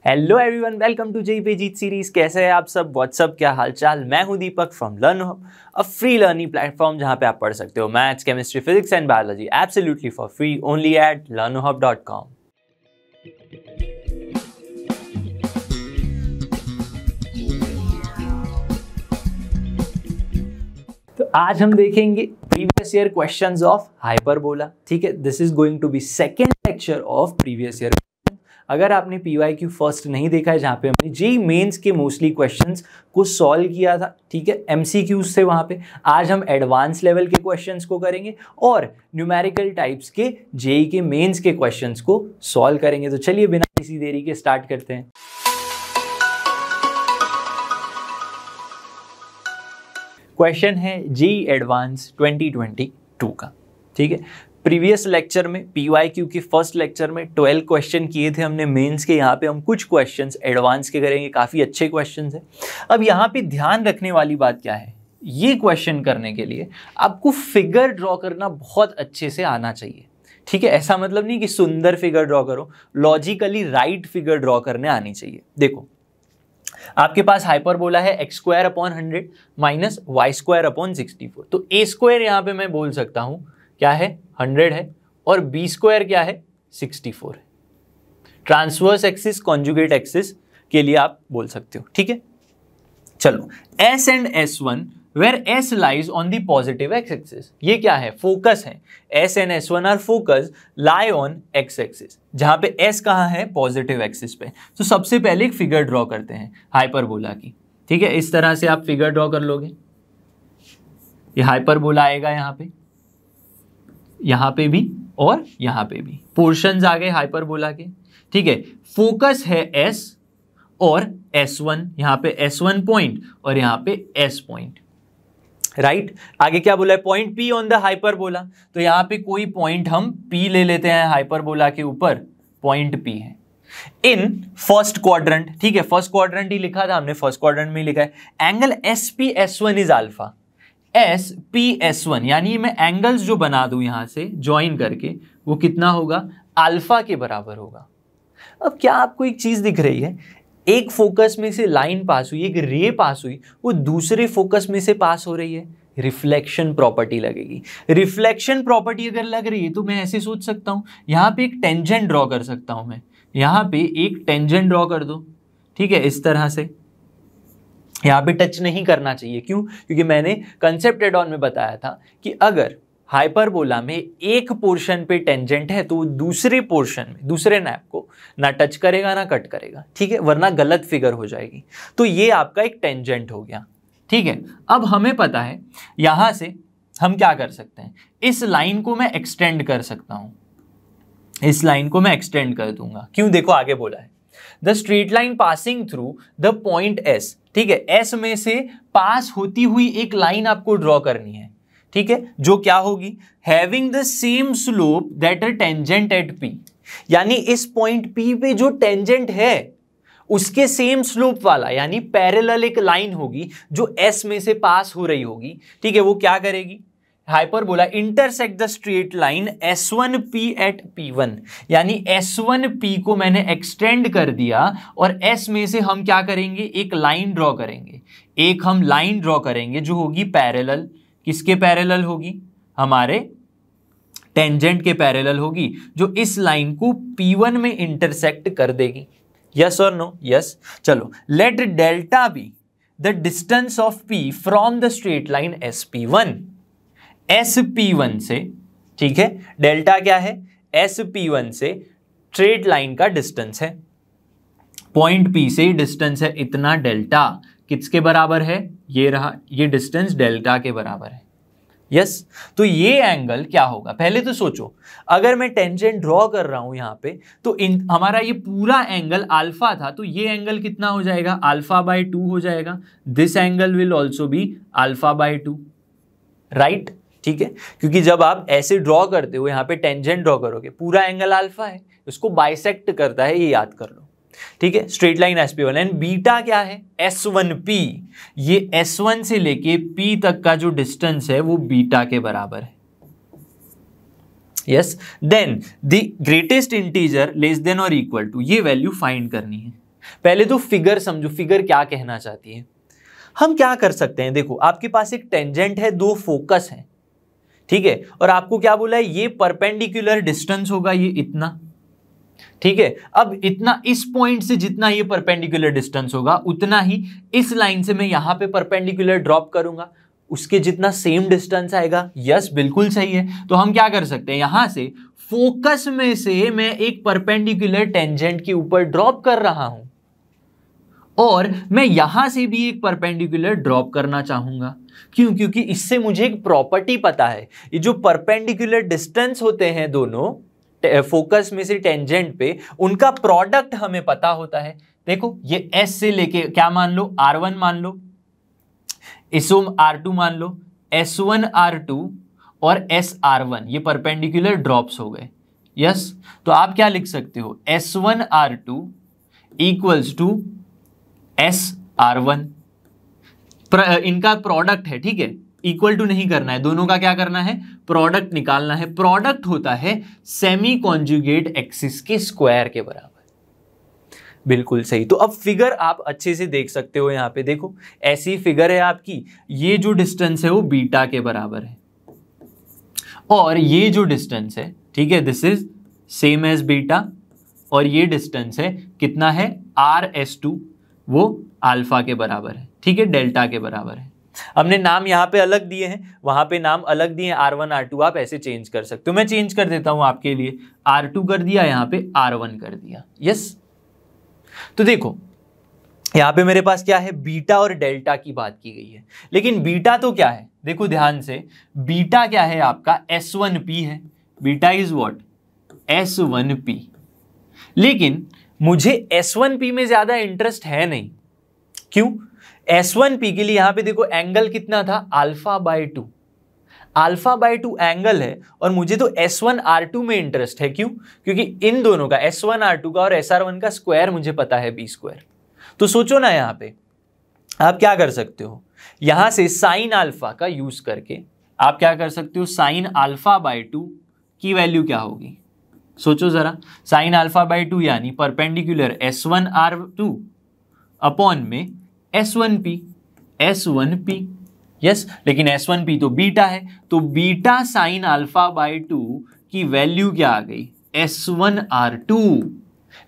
Hello everyone, welcome to JEE पे जीत series. कैसे हैं आप सब? व्हाट्सअप, क्या हालचाल? मैं हूं Deepak from LearnHub, a free learning platform जहां पे आप पढ़ सकते हो maths, chemistry, physics and biology absolutely for free only at learnerhub.com। तो आज हम देखेंगे previous year questions of hyperbola. ठीक है, this is going to be second lecture of previous year. अगर आपने PYQ फर्स्ट नहीं देखा है, जहाँ पे हमने जेईई मेंस के मोस्टली क्वेश्चंस को सॉल्व किया था, ठीक है, MCQs थे वहाँ पे, आज हम एडवांस लेवल के क्वेश्चंस को करेंगे और न्यूमेरिकल टाइप्स के जेईई के मेंस के क्वेश्चंस को सॉल्व करेंगे। तो चलिए बिना किसी देरी के स्टार्ट करते हैं। क्वेश्चन है जेईई एडवांस 2022 का। ठीक है, प्रीवियस लेक्चर में PYQ के फर्स्ट लेक्चर में 12 क्वेश्चन किए थे हमने मेंस के। यहाँ पे हम कुछ क्वेश्चंस एडवांस के करेंगे, काफ़ी अच्छे क्वेश्चंस हैं। अब यहाँ पे ध्यान रखने वाली बात क्या है, ये क्वेश्चन करने के लिए आपको फिगर ड्रॉ करना बहुत अच्छे से आना चाहिए। ठीक है, ऐसा मतलब नहीं कि सुंदर फिगर ड्रॉ करो, लॉजिकली राइट फिगर ड्रॉ करने आनी चाहिए। देखो, आपके पास हाइपरबोला है x² / 100 माइनस y² / 64। तो a² यहाँ पे मैं बोल सकता हूँ क्या है, 100 है, और b² क्या है, 64 है। ट्रांसवर्स एक्सिस, कॉन्जुगेट एक्सिस के लिए आप बोल सकते हो। ठीक है, चलो, s and s1 where s lies on the positive x axis, ये क्या है, फोकस है। s and s1 are focus lie on x axis, जहां पे s कहाँ है, पॉजिटिव एक्सिस पे। तो सबसे पहले एक फिगर ड्रॉ करते हैं हाइपरबोला की। ठीक है, इस तरह से आप फिगर ड्रॉ कर लोगे। ये हाइपरबोला आएगा यहाँ पे भी और यहाँ पे भी पोर्शंस आ गए हाइपरबोला के। ठीक है, फोकस है s और s1, यहाँ पे s1 पॉइंट और यहाँ पे s पॉइंट, राइट। आगे क्या बोला है, point P on the hyperbola. तो यहाँ पे कोई पॉइंट हम P ले लेते हैं, हाइपरबोला के ऊपर पॉइंट P है इन फर्स्ट क्वाड्रेंट। ठीक है, फर्स्ट क्वाड्रेंट ही लिखा था हमने, फर्स्ट क्वाड्रेंट में लिखा है angle SP/S1 is alpha. SP/S1 यानी मैं एंगल्स जो बना दूं यहां से ज्वाइन करके, वो कितना होगा, अल्फा के बराबर होगा। अब क्या आपको एक चीज दिख रही है, एक फोकस में से लाइन पास हुई, एक रे पास हुई, वो दूसरे फोकस में से पास हो रही है, रिफ्लेक्शन प्रॉपर्टी लगेगी। रिफ्लेक्शन प्रॉपर्टी अगर लग रही है तो मैं ऐसे सोच सकता हूं, यहां पे एक टेंजेंट ड्रॉ कर सकता हूं मैं, यहां पे एक टेंजेंट ड्रॉ कर दो। ठीक है, इस तरह से यहाँ पे टच नहीं करना चाहिए। क्यों? क्योंकि मैंने कंसेप्ट एड ऑन में बताया था कि अगर हाइपरबोला में एक पोर्शन पे टेंजेंट है तो दूसरे पोर्शन में, दूसरे नैप को ना टच करेगा ना कट करेगा। ठीक है, वरना गलत फिगर हो जाएगी। तो ये आपका एक टेंजेंट हो गया। ठीक है, अब हमें पता है यहां से हम क्या कर सकते हैं, इस लाइन को मैं एक्सटेंड कर सकता हूं, इस लाइन को मैं एक्सटेंड कर दूंगा। क्यों? देखो आगे बोला है the straight line passing through the point S। ठीक है, S में से पास होती हुई एक लाइन आपको ड्रॉ करनी है। ठीक है, जो क्या होगी, having the same slope that a tangent at P, यानी इस पॉइंट P पे जो टेंजेंट है उसके सेम स्लोप वाला, यानी पैरेलल एक लाइन होगी जो S में से पास हो रही होगी। ठीक है, वो क्या करेगी, hyperbola intersect the straight line S1P at P1, यानी S1P को मैंने एक्सटेंड कर दिया और S में से हम क्या करेंगे, एक लाइन ड्रॉ करेंगे। एक हम लाइन ड्रॉ करेंगे जो होगी पैरेलल, किसके पैरेलल होगी, हमारे टेंजेंट के पैरेलल होगी, जो इस लाइन को P1 में इंटरसेक्ट कर देगी। यस और नो? यस। चलो, let delta be the distance of P from the straight line SP1। SP1 से, ठीक है, डेल्टा क्या है, SP1 से स्ट्रेट लाइन का डिस्टेंस है, पॉइंट P से डिस्टेंस है इतना, डेल्टा किसके बराबर है, ये रहा, ये डिस्टेंस डेल्टा के बराबर है। यस, तो ये एंगल क्या होगा, पहले तो सोचो, अगर मैं टेंजेंट ड्रॉ कर रहा हूं यहां पे, तो हमारा ये पूरा एंगल अल्फा था, तो ये एंगल कितना हो जाएगा, α/2 हो जाएगा। This angle will also be α/2, right. ठीक है, क्योंकि जब आप ऐसे ड्रॉ करते हो, यहाँ पे टेंजेंट ड्रॉ करोगे, पूरा एंगल अल्फा है, उसको बाइसेक्ट करता है, ये याद कर लो। ठीक है, straight line SP1 and beta क्या है, S1P, ये S1 से लेके P तक का जो डिस्टेंस है वो बीटा के बराबर है। Yes, then the greatest integer less than और इक्वल टू, ये वैल्यू फाइंड करनी है। पहले तो फिगर समझो, फिगर क्या कहना चाहती है। हम क्या कर सकते हैं, देखो आपके पास एक टेंजेंट है, दो फोकस है, ठीक है, और आपको क्या बोला है, ये परपेंडिकुलर डिस्टेंस होगा ये इतना, ठीक है। अब इतना इस पॉइंट से जितना ये परपेंडिकुलर डिस्टेंस होगा उतना ही इस लाइन से मैं यहां पे परपेंडिकुलर ड्रॉप करूंगा, उसके जितना सेम डिस्टेंस आएगा। यस बिल्कुल सही है। तो हम क्या कर सकते हैं, यहां से फोकस में से मैं एक परपेंडिकुलर टेंजेंट के ऊपर ड्रॉप कर रहा हूं और मैं यहां से भी एक परपेंडिकुलर ड्रॉप करना चाहूंगा। क्यों? क्योंकि इससे मुझे एक प्रॉपर्टी पता है, ये जो परपेंडिकुलर डिस्टेंस होते हैं दोनों फोकस में से टेंजेंट पे, उनका प्रोडक्ट हमें पता होता है। देखो ये S से लेके क्या मान लो, R1 मान लो, इसो R2 मान लो, S1 R2 और SR1 ये परपेंडिकुलर ड्रॉप्स हो गए। यस, तो आप क्या लिख सकते हो, S1 R2 equals to SR1, इनका प्रोडक्ट है, ठीक है, इक्वल टू नहीं करना है, दोनों का क्या करना है, प्रोडक्ट निकालना है। प्रोडक्ट होता है सेमी कॉन्जुगेट एक्सिस के स्क्वायर के बराबर। बिल्कुल सही। तो अब फिगर आप अच्छे से देख सकते हो, यहां पे देखो ऐसी फिगर है आपकी, ये जो डिस्टेंस है वो बीटा के बराबर है और ये जो डिस्टेंस है, ठीक है, this is same as beta, और ये डिस्टेंस है कितना है, RS2, वो अल्फा के बराबर है, ठीक है, डेल्टा के बराबर है। हमने नाम यहाँ पे अलग दिए हैं, वहां पे नाम अलग दिए हैं, R1 R2, आप ऐसे चेंज कर सकते हो। मैं चेंज कर देता हूं आपके लिए, R2 कर दिया, यहाँ पे R1 कर दिया। यस, तो देखो यहाँ पे मेरे पास क्या है, बीटा और डेल्टा की बात की गई है, लेकिन बीटा तो क्या है, देखो ध्यान से, बीटा क्या है आपका, S1P है, बीटा इज व्हाट, S1P। लेकिन मुझे S1P में ज्यादा इंटरेस्ट है नहीं। क्यों? S1P के लिए यहां पे देखो एंगल कितना था, α/2, α/2 एंगल है, और मुझे तो S1 R2 में इंटरेस्ट है। क्यों? क्योंकि इन दोनों का, S1 R2 का और SR1 का स्क्वायर मुझे पता है, B स्क्वायर। तो सोचो ना, यहां पे आप क्या कर सकते हो, यहां से साइन अल्फा का यूज करके आप क्या कर सकते हो, साइन α/2 की वैल्यू क्या होगी, सोचो जरा, साइन α/2 यानी परपेंडिकुलर S1 R2 अपॉन में S1P। यस, लेकिन S1P तो बीटा है, तो बीटा साइन α/2 की वैल्यू क्या आ गई, S1 R2।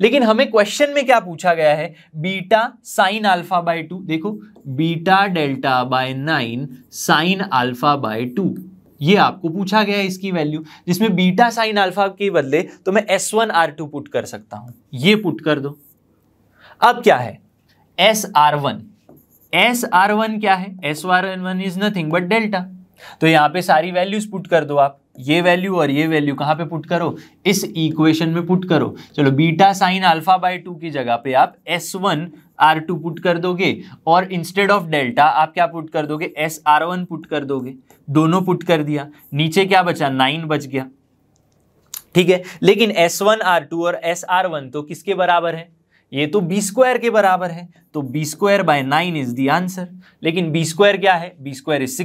लेकिन हमें क्वेश्चन में क्या पूछा गया है, बीटा साइन α/2, देखो बीटा डेल्टा बाय 9 साइन α/2, ये आपको पूछा गया है इसकी वैल्यू, जिसमें बीटा साइन अल्फा के बदले तो मैं S1 R2 पुट कर सकता हूं, ये पुट कर दो। अब क्या है, SR1 क्या है, SR1 is nothing but delta, तो यहां पे सारी वैल्यूज पुट कर दो आप, ये वैल्यू और ये वैल्यू कहां पे पुट करो, इस इक्वेशन में पुट करो। चलो बीटा साइन α/2 की जगह पे आप S1 R2 पुट कर दोगे, और इंस्टेड ऑफ डेल्टा आप क्या पुट कर दोगे, SR1 पुट कर दोगे। दोनों पुट कर दिया, नीचे क्या बचा, 9 बच गया, ठीक है। लेकिन S1 R2 और SR1 तो किसके बराबर है, ये तो B स्क्वायर के बराबर है, तो B square bye 9 is the answer. लेकिन B स्क्वायर क्या है, B स्क्वायर इज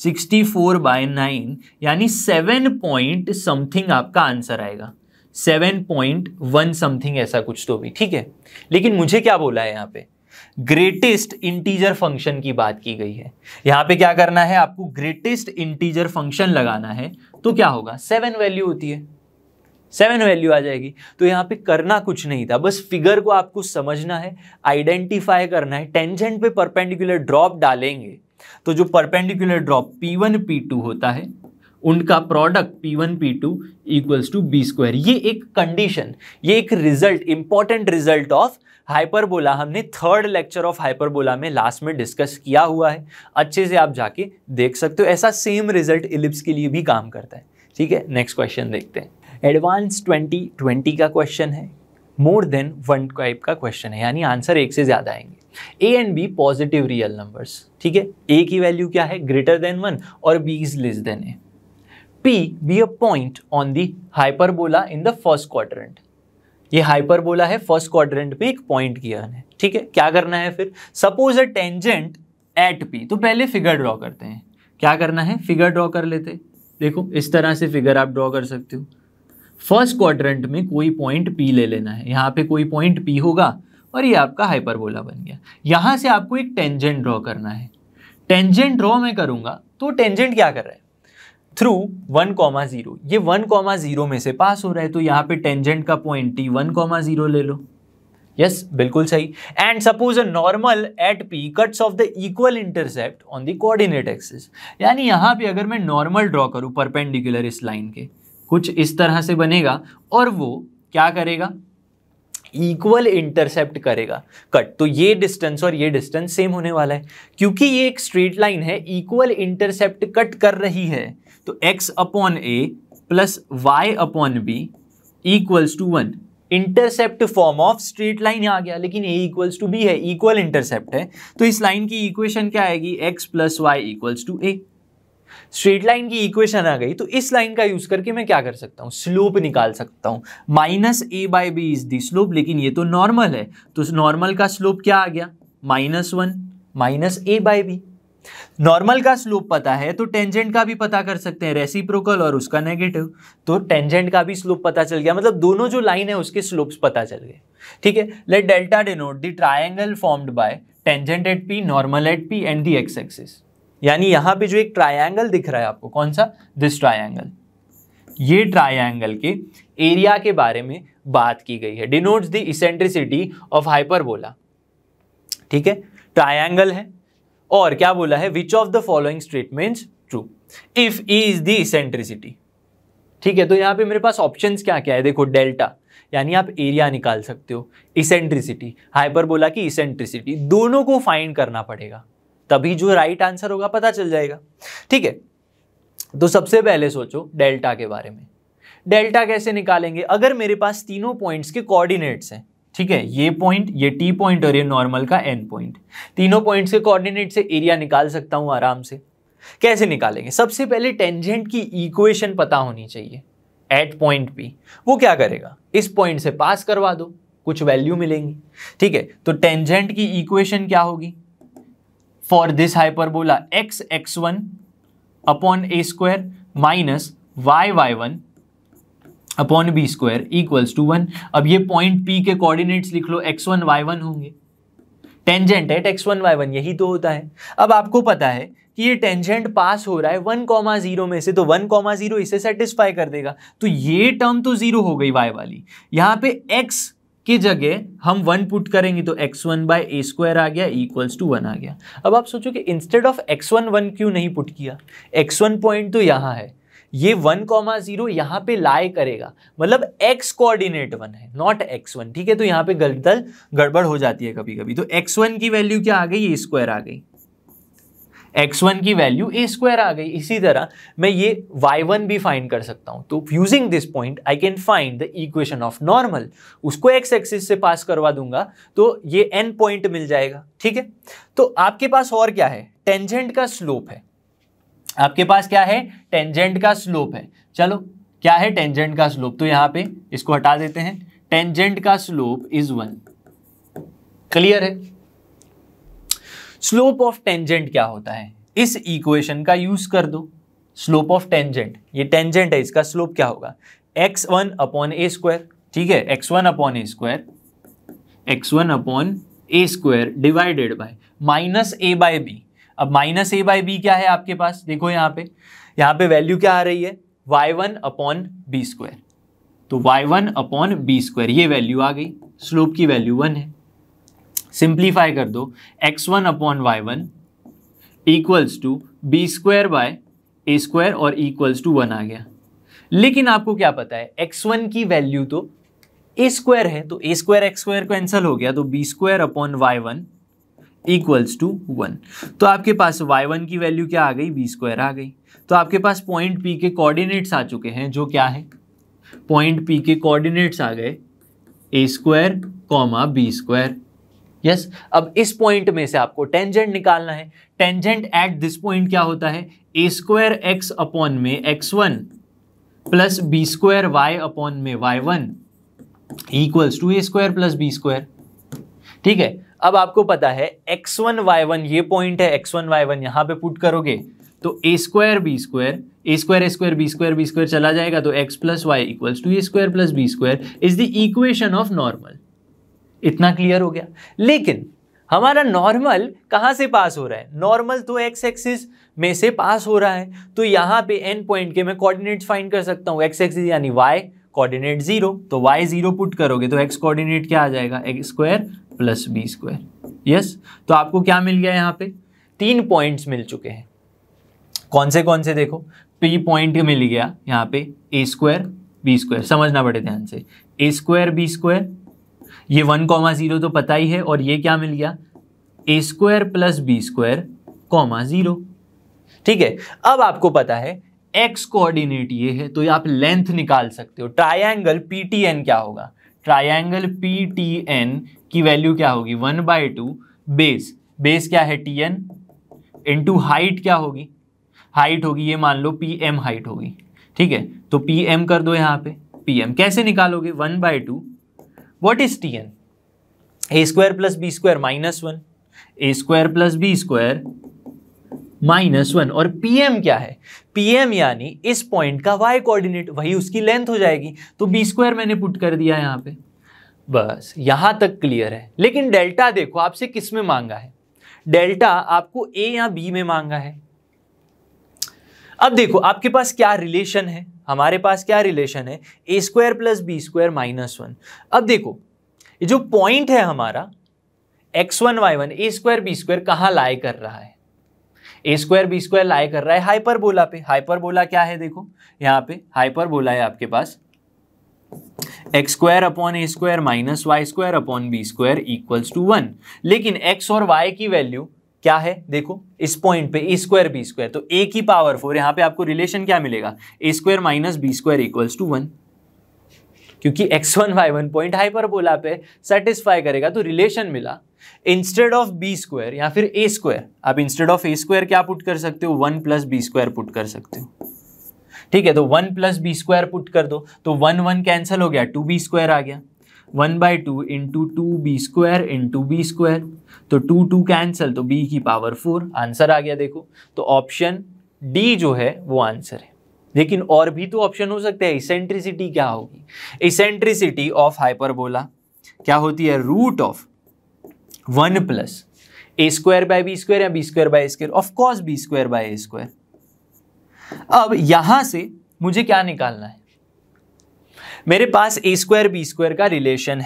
64 बाय 9 यानी 7 पॉइंट समथिंग आपका आंसर आएगा, 7.1 समथिंग ऐसा कुछ तो भी, ठीक है। लेकिन मुझे क्या बोला है, यहाँ पे ग्रेटेस्ट इंटीजर फंक्शन की बात की गई है। यहाँ पे क्या करना है, आपको ग्रेटेस्ट इंटीजर फंक्शन लगाना है, तो क्या होगा, 7 वैल्यू होती है, 7 वैल्यू आ जाएगी। तो यहाँ पे करना कुछ नहीं था, बस फिगर को आपको समझना है, आइडेंटिफाई करना है। टेंजेंट पे परपेंडिकुलर ड्रॉप डालेंगे तो जो परपेंडिकुलर ड्रॉप P1 P2 होता है, उनका product P1 P2 equals to B square. ये एक कंडीशन, ये एक result, important result of hyperbola, हमने 3rd लेक्चर ऑफ हाइपरबोला में लास्ट में डिस्कस किया हुआ है, अच्छे से आप जाके देख सकते हो। ऐसा सेम रिजल्ट इलिप्स के लिए भी काम करता है, ठीक है। नेक्स्ट क्वेश्चन देखते हैं, एडवांस 2020 का क्वेश्चन है, मोर देन 1 टाइप का क्वेश्चन है, यानी आंसर एक से ज्यादा आएंगे। A and B positive real numbers, ठीक है। A की वैल्यू क्या है, ग्रेटर देन 1 और B is less than A। P be a point on the hyperbola in the first quadrant, ये हाइपरबोला है, फर्स्ट क्वाड्रेंट पे एक पॉइंट किया है, ठीक है। क्या करना है फिर, suppose a tangent at P, तो पहले फिगर ड्रॉ करते हैं। क्या करना है, फिगर ड्रॉ कर लेते हैं। देखो इस तरह से फिगर आप ड्रॉ कर सकते हो। फर्स्ट क्वाड्रेंट में कोई पॉइंट P ले लेना है, यहाँ पे कोई पॉइंट P होगा और ये आपका हाइपरबोला बन गया। यहां से आपको एक टेंजेंट ड्रॉ करना है। टेंजेंट ड्रॉ मैं करूंगा तो टेंजेंट क्या कर रहा है, थ्रू 1,0, ये 1,0 में से पास हो रहा है, तो यहाँ पे टेंजेंट का पॉइंट t 1,0 ले लो। यस, बिल्कुल सही। And suppose a normal at p cuts of the equal intercept on the coordinate axis, यानी यहाँ पे अगर मैं नॉर्मल ड्रॉ करूँ परपेंडिकुलर इस लाइन के, कुछ इस तरह से बनेगा और वो क्या करेगा, इक्वल इंटरसेप्ट करेगा कट। तो ये डिस्टेंस और ये डिस्टेंस सेम होने वाला है, क्योंकि ये एक स्ट्रेट लाइन है, इक्वल इंटरसेप्ट कट कर रही है, तो x upon a plus y upon b equals to 1। Intercept form of straight line आ गया, लेकिन a इक्वल्स टू b है, इक्वल इंटरसेप्ट है, तो इस लाइन की इक्वेशन क्या आएगी, x plus Y equals to a। Straight line की इक्वेशन आ गई, तो इस लाइन का यूज करके मैं क्या कर सकता हूं, स्लोप निकाल सकता हूं। Minus a by B is the slope, लेकिन ये तो नॉर्मल है, तो नॉर्मल का स्लोप क्या आ गया, -1 minus a by B. Normal का स्लोप पता है तो टेंजेंट का भी पता कर सकते हैं, रेसिप्रोकल और उसका नेगेटिव, तो टेंजेंट का भी स्लोप पता चल गया, मतलब दोनों जो लाइन है उसके स्लोप्स पता चल गए। ठीक है, let delta denote the triangle formed by tangent at p, normal at p and the x axis. यानी यहां पे जो एक ट्रायंगल दिख रहा है आपको, कौन सा, दिस ट्रायंगल, ये ट्रायंगल के एरिया के बारे में बात की गई है। Denotes the eccentricity of hyperbola. ठीक है, ट्रायंगल है और क्या बोला है, विच of the following statements true if E is the eccentricity. ठीक है, तो यहां पे मेरे पास ऑप्शंस क्या क्या है, देखो डेल्टा यानी आप एरिया निकाल सकते हो, इसेंट्रिसिटी हाइपरबोला की इसेंट्रिसिटी, दोनों को फाइंड करना पड़ेगा, तभी जो राइट आंसर होगा पता चल जाएगा। ठीक है, तो सबसे पहले सोचो डेल्टा के बारे में। डेल्टा कैसे निकालेंगे, अगर मेरे पास तीनों पॉइंट्स के कोऑर्डिनेट्स हैं, ठीक है, ये पॉइंट, ये टी पॉइंट और ये नॉर्मल का एन पॉइंट, तीनों पॉइंट्स के कोऑर्डिनेट से एरिया निकाल सकता हूं आराम से। कैसे निकालेंगे, सबसे पहले टेंजेंट की इक्वेशन पता होनी चाहिए एट पॉइंट पी। वो क्या करेगा, इस पॉइंट से पास करवा दो, कुछ वैल्यू मिलेंगी। ठीक है, तो टेंजेंट की इक्वेशन क्या होगी, for this hyperbola x x1 upon a square minus y y1 upon B square equals to 1। अब ये पॉइंट P के कोऑर्डिनेट्स लिख लो, x1 y1 होंगे, टेंजेंट एट x1 y1 यही तो होता है। अब आपको पता है कि ये टेंजेंट पास हो रहा है 1,0 में से, तो 1,0 इसे सेटिस्फाई कर देगा, तो ये टर्म तो 0 हो गई y वाली। यहाँ पे x की जगह हम 1 पुट करेंगे तो x1 बाय a स्क्वायर आ गया इक्वल्स टू 1 आ गया। अब आप सोचो कि इंस्टेड ऑफ x1 1 क्यों नहीं पुट किया, x1 पॉइंट तो यहाँ है, ये 1,0 यहाँ पे लाई करेगा, मतलब x कोऑर्डिनेट 1 है, नॉट x1। ठीक है, तो यहाँ पे गड़बड़ हो जाती है कभी कभी, तो x1 की वैल्यू क्या आ गई, a स्क्वायर आ गई, x1 की वैल्यू a स्क्वायर आ गई। इसी तरह मैं ये y1 भी फाइंड कर सकता हूं, तो using this point I can find the equation of normal, उसको x एक्सिस से पास करवा दूंगा तो ये n पॉइंट मिल जाएगा। ठीक है, तो आपके पास और क्या है, टेंजेंट का स्लोप है, आपके पास क्या है, टेंजेंट का स्लोप है। चलो क्या है टेंजेंट का स्लोप, तो यहां पे इसको हटा देते हैं, टेंजेंट का स्लोप इज 1। क्लियर है, स्लोप ऑफ टेंजेंट क्या होता है, इस इक्वेशन का यूज कर दो। स्लोप ऑफ टेंजेंट, ये टेंजेंट है, इसका स्लोप क्या होगा, x1 अपॉन a स्क्वायर। ठीक है, x1 upon a square, x1 upon a square divided by minus a by b। अब माइनस a बाय b क्या है आपके पास, देखो यहाँ पे वैल्यू क्या आ रही है, y1 अपॉन b स्क्वायर, तो y1 अपॉन b स्क्वायर ये वैल्यू आ गई, स्लोप की वैल्यू 1 है। सिंप्लीफाई कर दो, x1 upon y1 equals to B square by A square और इक्वल्स टू 1 आ गया। लेकिन आपको क्या पता है, x1 की वैल्यू तो ए स्क्वायर है, तो A square X square cancel हो गया, तो B square upon y1 equals to 1। तो आपके पास y1 की वैल्यू क्या आ गई, बी स्क्वायर आ गई। तो आपके पास पॉइंट P के कोऑर्डिनेट्स आ चुके हैं, जो क्या है, पॉइंट P के कोऑर्डिनेट्स आ गए A square comma B square. Yes, अब इस पॉइंट में से आपको टेंजेंट निकालना है। टेंजेंट एट दिस पॉइंट क्या होता है, ए स्क्वायर एक्स अपॉन में x1 plus B square Y upon में y1 equals to A square plus B square. ठीक है, अब आपको पता है x1 y1 ये पॉइंट है, x1 y1 यहां पे पुट करोगे तो A square B square, A square B square चला जाएगा, तो x plus Y equals to A square plus B square is the equation of normal. इतना क्लियर हो गया। लेकिन हमारा नॉर्मल कहाँ से पास हो रहा है? नॉर्मल तो एक्स एक्सिस में से पास हो रहा है, तो यहाँ पे एन पॉइंट के मैं कोऑर्डिनेट्स फाइंड कर सकता हूँ। एक्स एक्सिस यानी वाई कोऑर्डिनेट 0, तो वाई 0 पुट करोगे तो एक्स कोऑर्डिनेट क्या आ जाएगा? X square plus B square. Yes, तो आपको क्या मिल गया? यहाँ पे 3 पॉइंट्स मिल चुके हैं। कौन से देखो, पी पॉइंट मिल गया यहाँ पे ए स्क्वायर बी स्क्वायर, समझना बड़े ध्यान से, ए स्क्वायर बी स्क्वायर, ये 1,0 तो पता ही है, और ये क्या मिल गया? ए स्क्वायर प्लस बी स्क्वायर 0। ठीक है, अब आपको पता है एक्स कोऑर्डिनेट ये है, तो ये आप लेंथ निकाल सकते हो। ट्रायंगल पीटीएन क्या होगा? ट्रायंगल पीटीएन की वैल्यू क्या होगी? 1/2 बेस क्या है? टीएन इंटू हाइट क्या होगी? हाइट होगी, ये मान लो पीएम हाइट होगी। ठीक है, तो पीएम कर दो यहाँ पे। पीएम कैसे निकालोगे? 1/2 what is TN? A square plus B square -1, A square plus B square -1, और पीएम क्या है? पीएम यानी इस पॉइंट का वाई कोऑर्डिनेट, वही उसकी लेंथ हो जाएगी, तो बी स्क्वायर मैंने पुट कर दिया यहाँ पे। बस यहां तक क्लियर है। लेकिन डेल्टा देखो आपसे किस में मांगा है? डेल्टा आपको ए या बी में मांगा है। अब देखो आपके पास क्या रिलेशन है, हमारे पास क्या रिलेशन है? ए स्क्वायर प्लस बी स्क्वायर -1। अब देखो ये जो पॉइंट है हमारा x1 y1, ए स्क्वायर बी स्क्वायर कहाँ लाई कर रहा है? ए स्क्वायर बी स्क्वायर लाई कर रहा है हाइपरबोला पे। हाइपरबोला क्या है? देखो यहाँ पे हाइपरबोला है आपके पास X square upon A square minus Y square upon B square equals to 1। लेकिन एक्स और वाई की वैल्यू क्या है? देखो इस पॉइंट पे ए स्क्वायर बी स्क्वायर, तो ए की पावर 4, यहाँ पे आपको रिलेशन क्या मिलेगा? A square minus B square equals to 1, क्योंकि x1 y1 पॉइंट हाइपरबोला पे सेटिस्फाई करेगा, तो रिलेशन मिला। इंस्टेड ऑफ बी स्क्वायर या फिर ए स्क्वायर, आप इंस्टेड ऑफ ए स्क्वायर क्या पुट कर सकते हो? 1 प्लस बी स्क्वायर पुट कर सकते हो। ठीक है, तो 1 प्लस बी स्क्वायर पुट कर दो, तो 1 कैंसिल हो गया, 2b स्क्वायर आ गया। 1/2 into 2b square into B square, तो 2 कैंसिल, तो b की पावर 4 आंसर आ गया। देखो तो ऑप्शन डी जो है वो आंसर है। लेकिन और भी तो ऑप्शन हो सकते हैं। इसेंट्रिसिटी क्या होगी? इसेंट्रिसिटी ऑफ हाइपरबोला क्या होती है? Root of 1 plus A square by B square या B square by A square, of course B square by A square. अब यहां से मुझे क्या निकालना है? मेरे पास ए स्क्वायर बी स्क्वायर का रिलेशन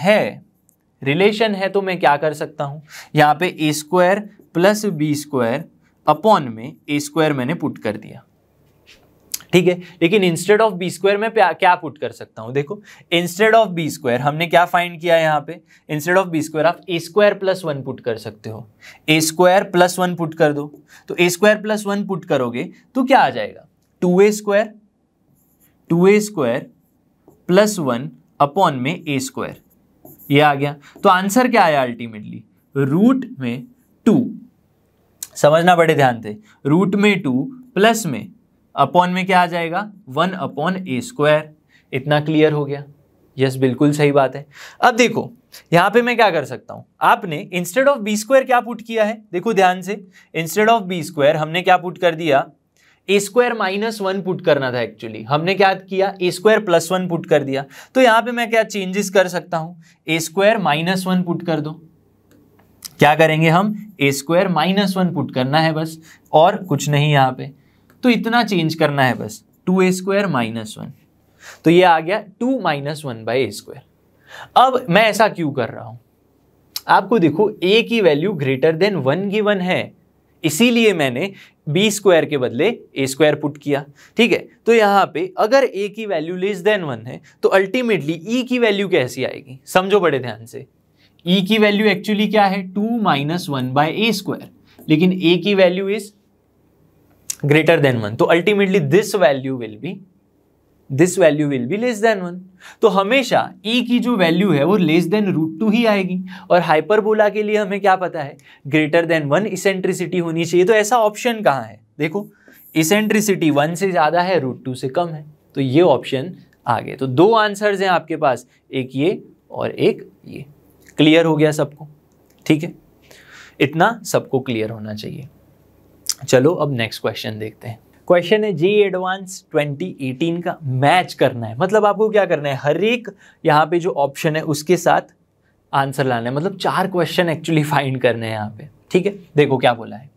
है, तो मैं क्या कर सकता हूं? यहां पे A square plus B square upon में ए स्क्वायर मैंने पुट कर दिया। ठीक है, लेकिन इंस्टेड ऑफ बी स्क्वायर में क्या पुट कर सकता हूं? देखो इंस्टेड ऑफ बी स्क्वायर हमने क्या फाइंड किया यहाँ पे? इंस्टेड ऑफ बी स्क्वायर आप ए स्क्वायर प्लस 1 पुट कर सकते हो। ए स्क्वायर प्लस 1 पुट कर दो, तो ए स्क्वायर प्लस 1 पुट करोगे तो क्या आ जाएगा? 2a स्क्वायर प्लस 1 अपॉन में ए स्क्वायर, ये आ गया। तो आंसर क्या आया अल्टीमेटली? रूट में 2, समझना बड़े ध्यान से, रूट में 2 प्लस में अपॉन में क्या आ जाएगा? 1 अपॉन ए स्क्वायर। इतना क्लियर हो गया? यस, बिल्कुल सही बात है। अब देखो यहां पे मैं क्या कर सकता हूं? आपने इंस्टेड ऑफ बी स्क्वायर क्या पुट किया है? देखो ध्यान से, इंस्टेड ऑफ बी स्क्वायर हमने क्या पुट कर दिया? ए स्क्वायर -1 पुट करना था। एक्चुअली हमने क्या किया? ए स्क्वायर प्लस 1 पुट कर दिया। तो यहां पे मैं क्या चेंजेस कर सकता हूं? ए स्क्वायर -1 पुट कर दो। क्या करेंगे हम? ए स्क्वायर -1 पुट करना है बस, और कुछ नहीं यहाँ पे। तो इतना चेंज करना है बस, 2a स्क्वायर -1, तो ये आ गया 2 - 1/a स्क्वायर। अब मैं ऐसा क्यों कर रहा हूं? आपको देखो a की वैल्यू ग्रेटर देन 1 गिवन है, इसीलिए मैंने b स्क्वायर के बदले a स्क्वायर पुट किया। ठीक है, तो यहाँ पे अगर a की वैल्यू लेस देन 1 है तो अल्टीमेटली e की वैल्यू कैसी आएगी? समझो बड़े ध्यान से, e की वैल्यू एक्चुअली क्या है? 2 - 1/a स्क्वायर, लेकिन a की वैल्यू इज greater than 1, तो ultimately this value will be less than 1। तो हमेशा e की जो वैल्यू है वो लेस देन √2 ही आएगी, और हाइपरबोला के लिए हमें क्या पता है? ग्रेटर देन 1 इसेंट्रिसिटी होनी चाहिए। तो ऐसा ऑप्शन कहाँ है? देखो इसेंट्रिसिटी 1 से ज्यादा है, √2 से कम है, तो ये ऑप्शन आ गए। तो 2 आंसर्स हैं आपके पास, एक ये और एक ये। क्लियर हो गया सबको? ठीक है, इतना सबको क्लियर होना चाहिए। चलो अब नेक्स्ट क्वेश्चन देखते हैं। क्वेश्चन है जेईई एडवांस 2018 का। मैच करना है, मतलब आपको क्या करना है? हर एक यहाँ पे जो ऑप्शन है उसके साथ आंसर लाना है, मतलब 4 क्वेश्चन एक्चुअली फाइंड करने हैं यहाँ पे। ठीक है, देखो क्या बोला है,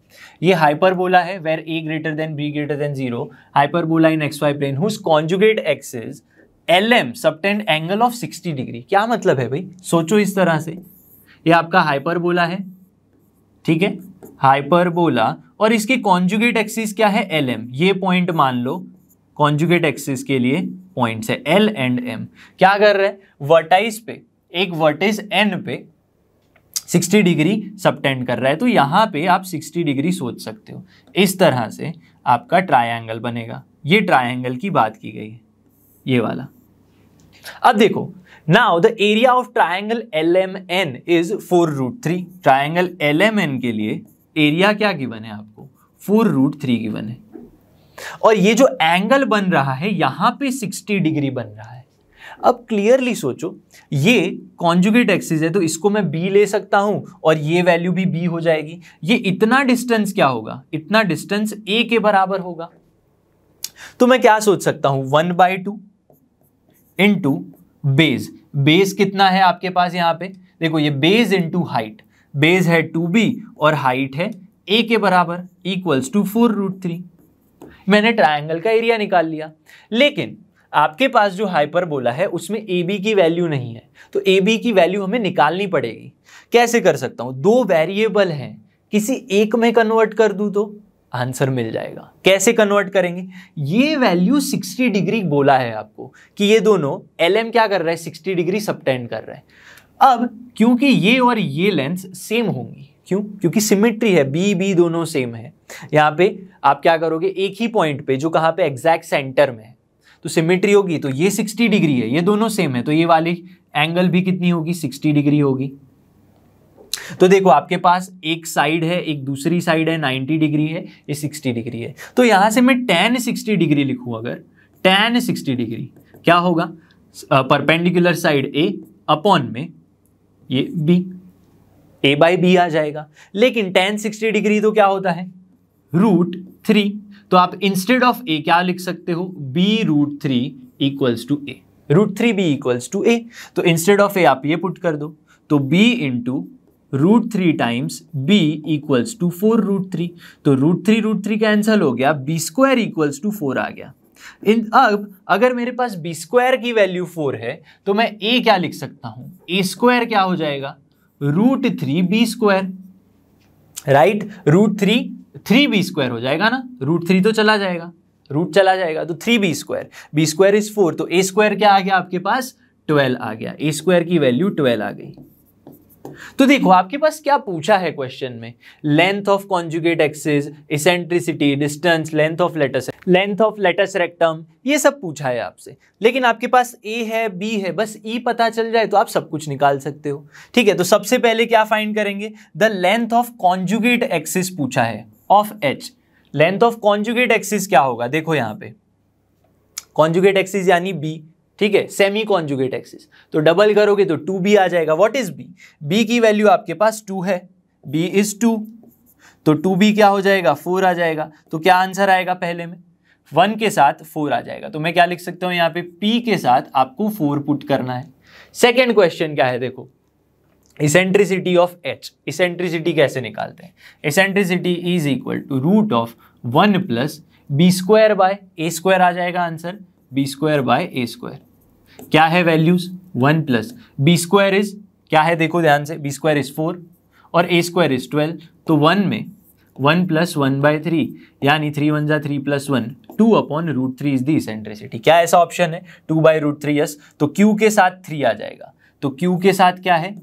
ये हाइपरबोला है where a greater than b greater than 0, hyperbola in xy plane whose conjugate axis lm subtend angle of 60 degree. क्या मतलब है भाई, सोचो इस तरह से, ये आपका हाइपरबोला है, ठीक है, हाइपरबोला, और इसकी कॉन्जुगेट एक्सिस क्या है, lm, ये पॉइंट मान लो कॉन्जुगेट एक्सिस के लिए पॉइंट्स है l एंड m। क्या कर रहे हैं, वर्टाइस पे, एक वर्टिस n पे 60 डिग्री सबटेंड कर रहा है, तो यहां पे आप 60 डिग्री सोच सकते हो। इस तरह से आपका ट्रायंगल बनेगा, ये ट्रायंगल की बात की गई है, ये वाला। अब देखो, now the area of triangle LMN is 4√3। Triangle LMN के लिए एरिया क्या गिवन है आपको, 4√3 गिवन है, और ये जो एंगल बन रहा है यहां पे 60 डिग्री बन रहा है। अब क्लियरली सोचो, ये कॉन्जुगेट एक्सिस है तो इसको मैं b ले सकता हूं और ये वैल्यू भी b हो जाएगी। ये इतना डिस्टेंस क्या होगा, इतना डिस्टेंस a के बराबर होगा। तो मैं क्या सोच सकता हूं, 1/2 इंटू बेस। बेस कितना है आपके पास यहां पे, देखो ये बेस इंटू हाइट, बेस है 2b और हाइट है a के बराबर, इक्वल्स टू 4√3। मैंने ट्रायंगल का एरिया निकाल लिया, लेकिन आपके पास जो हाइपरबोला है उसमें AB की वैल्यू नहीं है, तो AB की वैल्यू हमें निकालनी पड़ेगी। कैसे कर सकता हूं, 2 वेरिएबल हैं, किसी एक में कन्वर्ट कर दूं तो आंसर मिल जाएगा। कैसे कन्वर्ट करेंगे, ये वैल्यू 60 डिग्री बोला है आपको कि ये दोनों LM क्या कर रहा है, 60 डिग्री सबटेंड कर रहा है। अब क्योंकि ये और ये लेंथ सेम होंगी, क्यों, क्योंकि सिमेट्री है, B दोनों सेम है। यहाँ पे आप क्या करोगे, एक ही पॉइंट पे जो कहाँ पे एग्जैक्ट सेंटर में है, तो सिमेट्री होगी, तो ये 60 डिग्री है, ये दोनों सेम है, तो ये वाली एंगल भी कितनी होगी, 60 डिग्री होगी। तो देखो आपके पास एक साइड है, एक दूसरी साइड है, 90 डिग्री है, ये 60 डिग्री है, तो यहां से मैं tan 60 डिग्री लिखूं, अगर tan 60 डिग्री क्या होगा, परपेंडिकुलर साइड A अपॉन में ये B, A/B आ जाएगा। लेकिन tan 60 डिग्री तो क्या होता है, √3, तो आप इंस्टेड ऑफ A क्या लिख सकते हो, B√3 equals to A, √3B equals to A। तो इंस्टेड ऑफ A आप ये पुट कर दो, तो B into √3 times B equals to 4√3, तो √3 कैंसल हो गया, B² इक्वल्स टू 4 आ गया। अब अगर मेरे पास B² की वैल्यू 4 है तो मैं A क्या लिख सकता हूं, A² क्या हो जाएगा, √3B², राइट, √3 हो जाएगा ना, √3 तो चला जाएगा, रूट चला जाएगा, तो 3B², B² इज 4, तो A² क्या आ गया आपके पास, 12 आ गया, A² की वैल्यू 12 आ गई। तो देखो आपके पास क्या पूछा है क्वेश्चन में, length of conjugate axis, eccentricity, distance, length of latus rectum, ये सब पूछा है आपसे। लेकिन आपके पास A है, B है, बस E पता चल जाए तो आप सब कुछ निकाल सकते हो। ठीक है, तो सबसे पहले क्या फाइंड करेंगे, the length of conjugate axis पूछा है of H। Length of conjugate axis क्या होगा, देखो यहाँ पे कॉन्जुगेट एक्सिस यानी B, ठीक है, सेमी कॉन्जुगेट एक्सिस, तो डबल करोगे तो 2B आ जाएगा। व्हाट इज B, B की वैल्यू आपके पास 2 है, B इज 2, तो 2B क्या हो जाएगा, 4 आ जाएगा। तो क्या आंसर आएगा, पहले में 1 के साथ 4 आ जाएगा, तो मैं क्या लिख सकता हूं यहाँ पे, P के साथ आपको 4 पुट करना है। सेकेंड क्वेश्चन क्या है, देखो इसेंट्रिसिटी ऑफ H, इसेंट्रिसिटी कैसे निकालते हैं, eccentricity is equal to √1 plus B²/A² आ जाएगा आंसर, B²/A²। क्या है वैल्यूज, 1 प्लस B² इज क्या है, देखो ध्यान से, B² इज 4 और A² इज 12, तो 1 में 1 प्लस 1/3 यानी 3 1 जा 3 प्लस 1, 2/√3 इज द इसेंट्रिसिटी। क्या ऐसा ऑप्शन है, 2/√3, यस, तो Q के साथ 3 आ जाएगा, तो Q के साथ क्या है,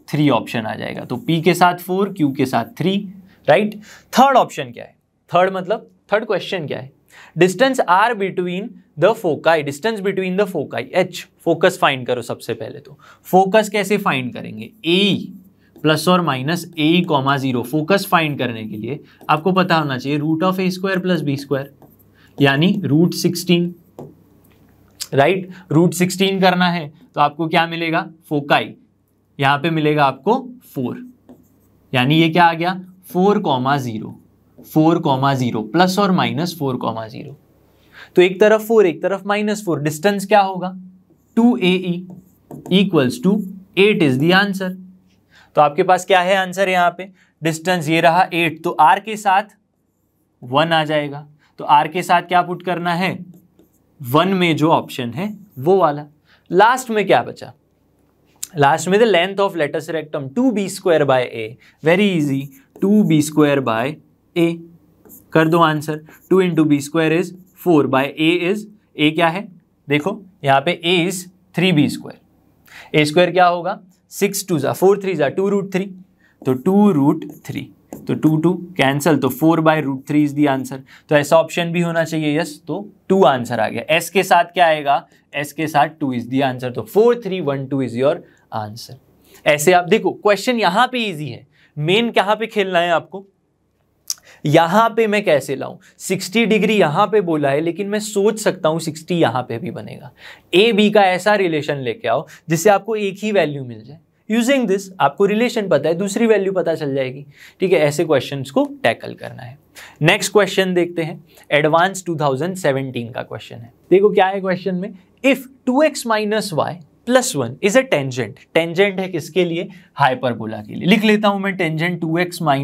3 ऑप्शन आ जाएगा, तो P के साथ 4, Q के साथ 3, राइट। थर्ड ऑप्शन क्या है, थर्ड मतलब थर्ड क्वेश्चन क्या है, distance R between the foci, distance between the foci H, focus find करो। सबसे पहले तो फोकस कैसे फाइंड करेंगे, AE प्लस और माइनस AE, 0, फोकस फाइंड करने के लिए आपको पता होना चाहिए √A² प्लस B², यानी √16, राइट, √16 करना है तो आपको क्या मिलेगा, फोकाई यहां पे मिलेगा आपको 4, यानी ये क्या आ गया 4,0, 4,0 प्लस और माइनस 4,0, तो एक तरफ 4 एक तरफ -4, डिस्टेंस क्या होगा 2AE equals to 8 is the answer. तो आपके पास क्या है आंसर यहाँ पे, डिस्टेंस ये रहा 8, तो r के साथ 1 आ जाएगा। तो r के साथ क्या पुट करना है, 1 में जो ऑप्शन है वो वाला। लास्ट में क्या बचा, लास्ट में the length of latus rectum 2b² by a, very easy, 2b² by a कर दो answer. 2 × b² is 4 by a is, a क्या है देखो यहाँ पे a इज 3b², a² क्या होगा 6 2 ज़ा 4 3 ज़ा 2√3, तो 2√3, तो 2 कैंसल, तो 4/√3 इज द आंसर। तो ऐसा ऑप्शन भी होना चाहिए, यस, तो 2 आंसर आ गया। s के साथ क्या आएगा, s के साथ 2 इज द आंसर, तो 4 3 1 2 इज योर आंसर। ऐसे आप देखो क्वेश्चन यहां पे इजी है, मेन कहां पे खेलना है आपको, यहां पे मैं कैसे लाऊं, 60 डिग्री यहां पे बोला है, लेकिन मैं सोच सकता हूं 60 यहां पे भी बनेगा। ए बी का ऐसा रिलेशन लेके आओ जिससे आपको एक ही वैल्यू मिल जाए। यूजिंग दिस आपको रिलेशन पता है, दूसरी वैल्यू पता चल जाएगी। ठीक है, ऐसे क्वेश्चंस को टैकल करना है। नेक्स्ट क्वेश्चन देखते हैं, एडवांस 2017 का क्वेश्चन है। देखो क्या है क्वेश्चन में, if 2x - y + 1 is a tangent, tangent है किसके लिए, हाइपरबोला के लिए। लिख लेता हूं मैं, टेंजेंट 2x - y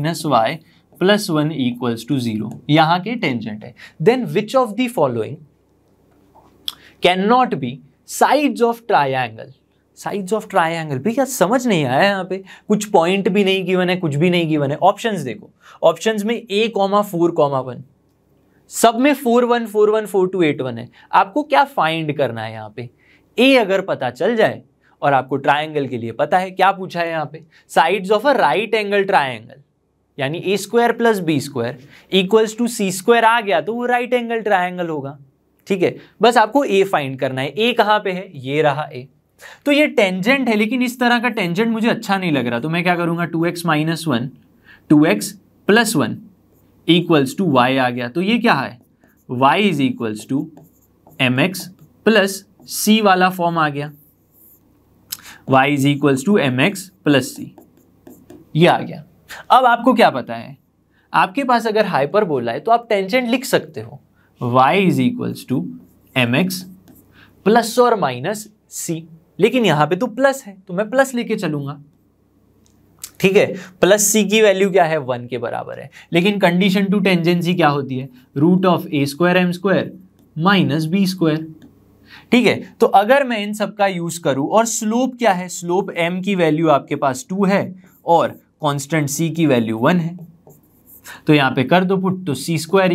+ 1 = 0, यहां के टेंजेंट है। Then which of the following can not be sides of triangle, sides of triangle. भैया समझ नहीं आया, यहाँ पे कुछ पॉइंट भी नहीं गिवन है, कुछ भी नहीं गिवन है। ऑप्शंस देखो, ऑप्शंस में a, 4, 1, सब में 4 1 4 1 4 2 8 1 है। आपको क्या फाइंड करना है यहाँ पे, a अगर पता चल जाए और आपको ट्रायंगल के लिए पता है, क्या पूछा है यहाँ पे, sides of a right angle triangle, यानी a² + b² = c² आ गया तो वो राइट एंगल ट्रायंगल होगा। ठीक है, बस आपको a फाइंड करना है। a कहाँ पे है, ये रहा a। तो ये टेंजेंट है, लेकिन इस तरह का टेंजेंट मुझे अच्छा नहीं लग रहा, तो मैं क्या करूंगा, 2x - 1 2x + 1 = y आ गया। तो ये क्या है, y = mx + c वाला फॉर्म आ गया, y = mx + c, ये आ गया। अब आपको क्या पता है, आपके पास अगर हाइपरबोला है तो आप टेंजेंट लिख सकते हो, y = mx ± c, लेकिन यहां पे तो प्लस है तो मैं प्लस लेके चलूंगा। ठीक है, +c की वैल्यू क्या है, 1 के बराबर है। लेकिन कंडीशन टू टेंजेंसी क्या होती है, √a² m² - b²। ठीक है, तो अगर मैं इन सब का यूज करूं, और स्लोप क्या है, स्लोप m की वैल्यू आपके पास 2 है और कांस्टेंट c की वैल्यू 1 है, तो यहां पे कर दो पुट, तो c² = a²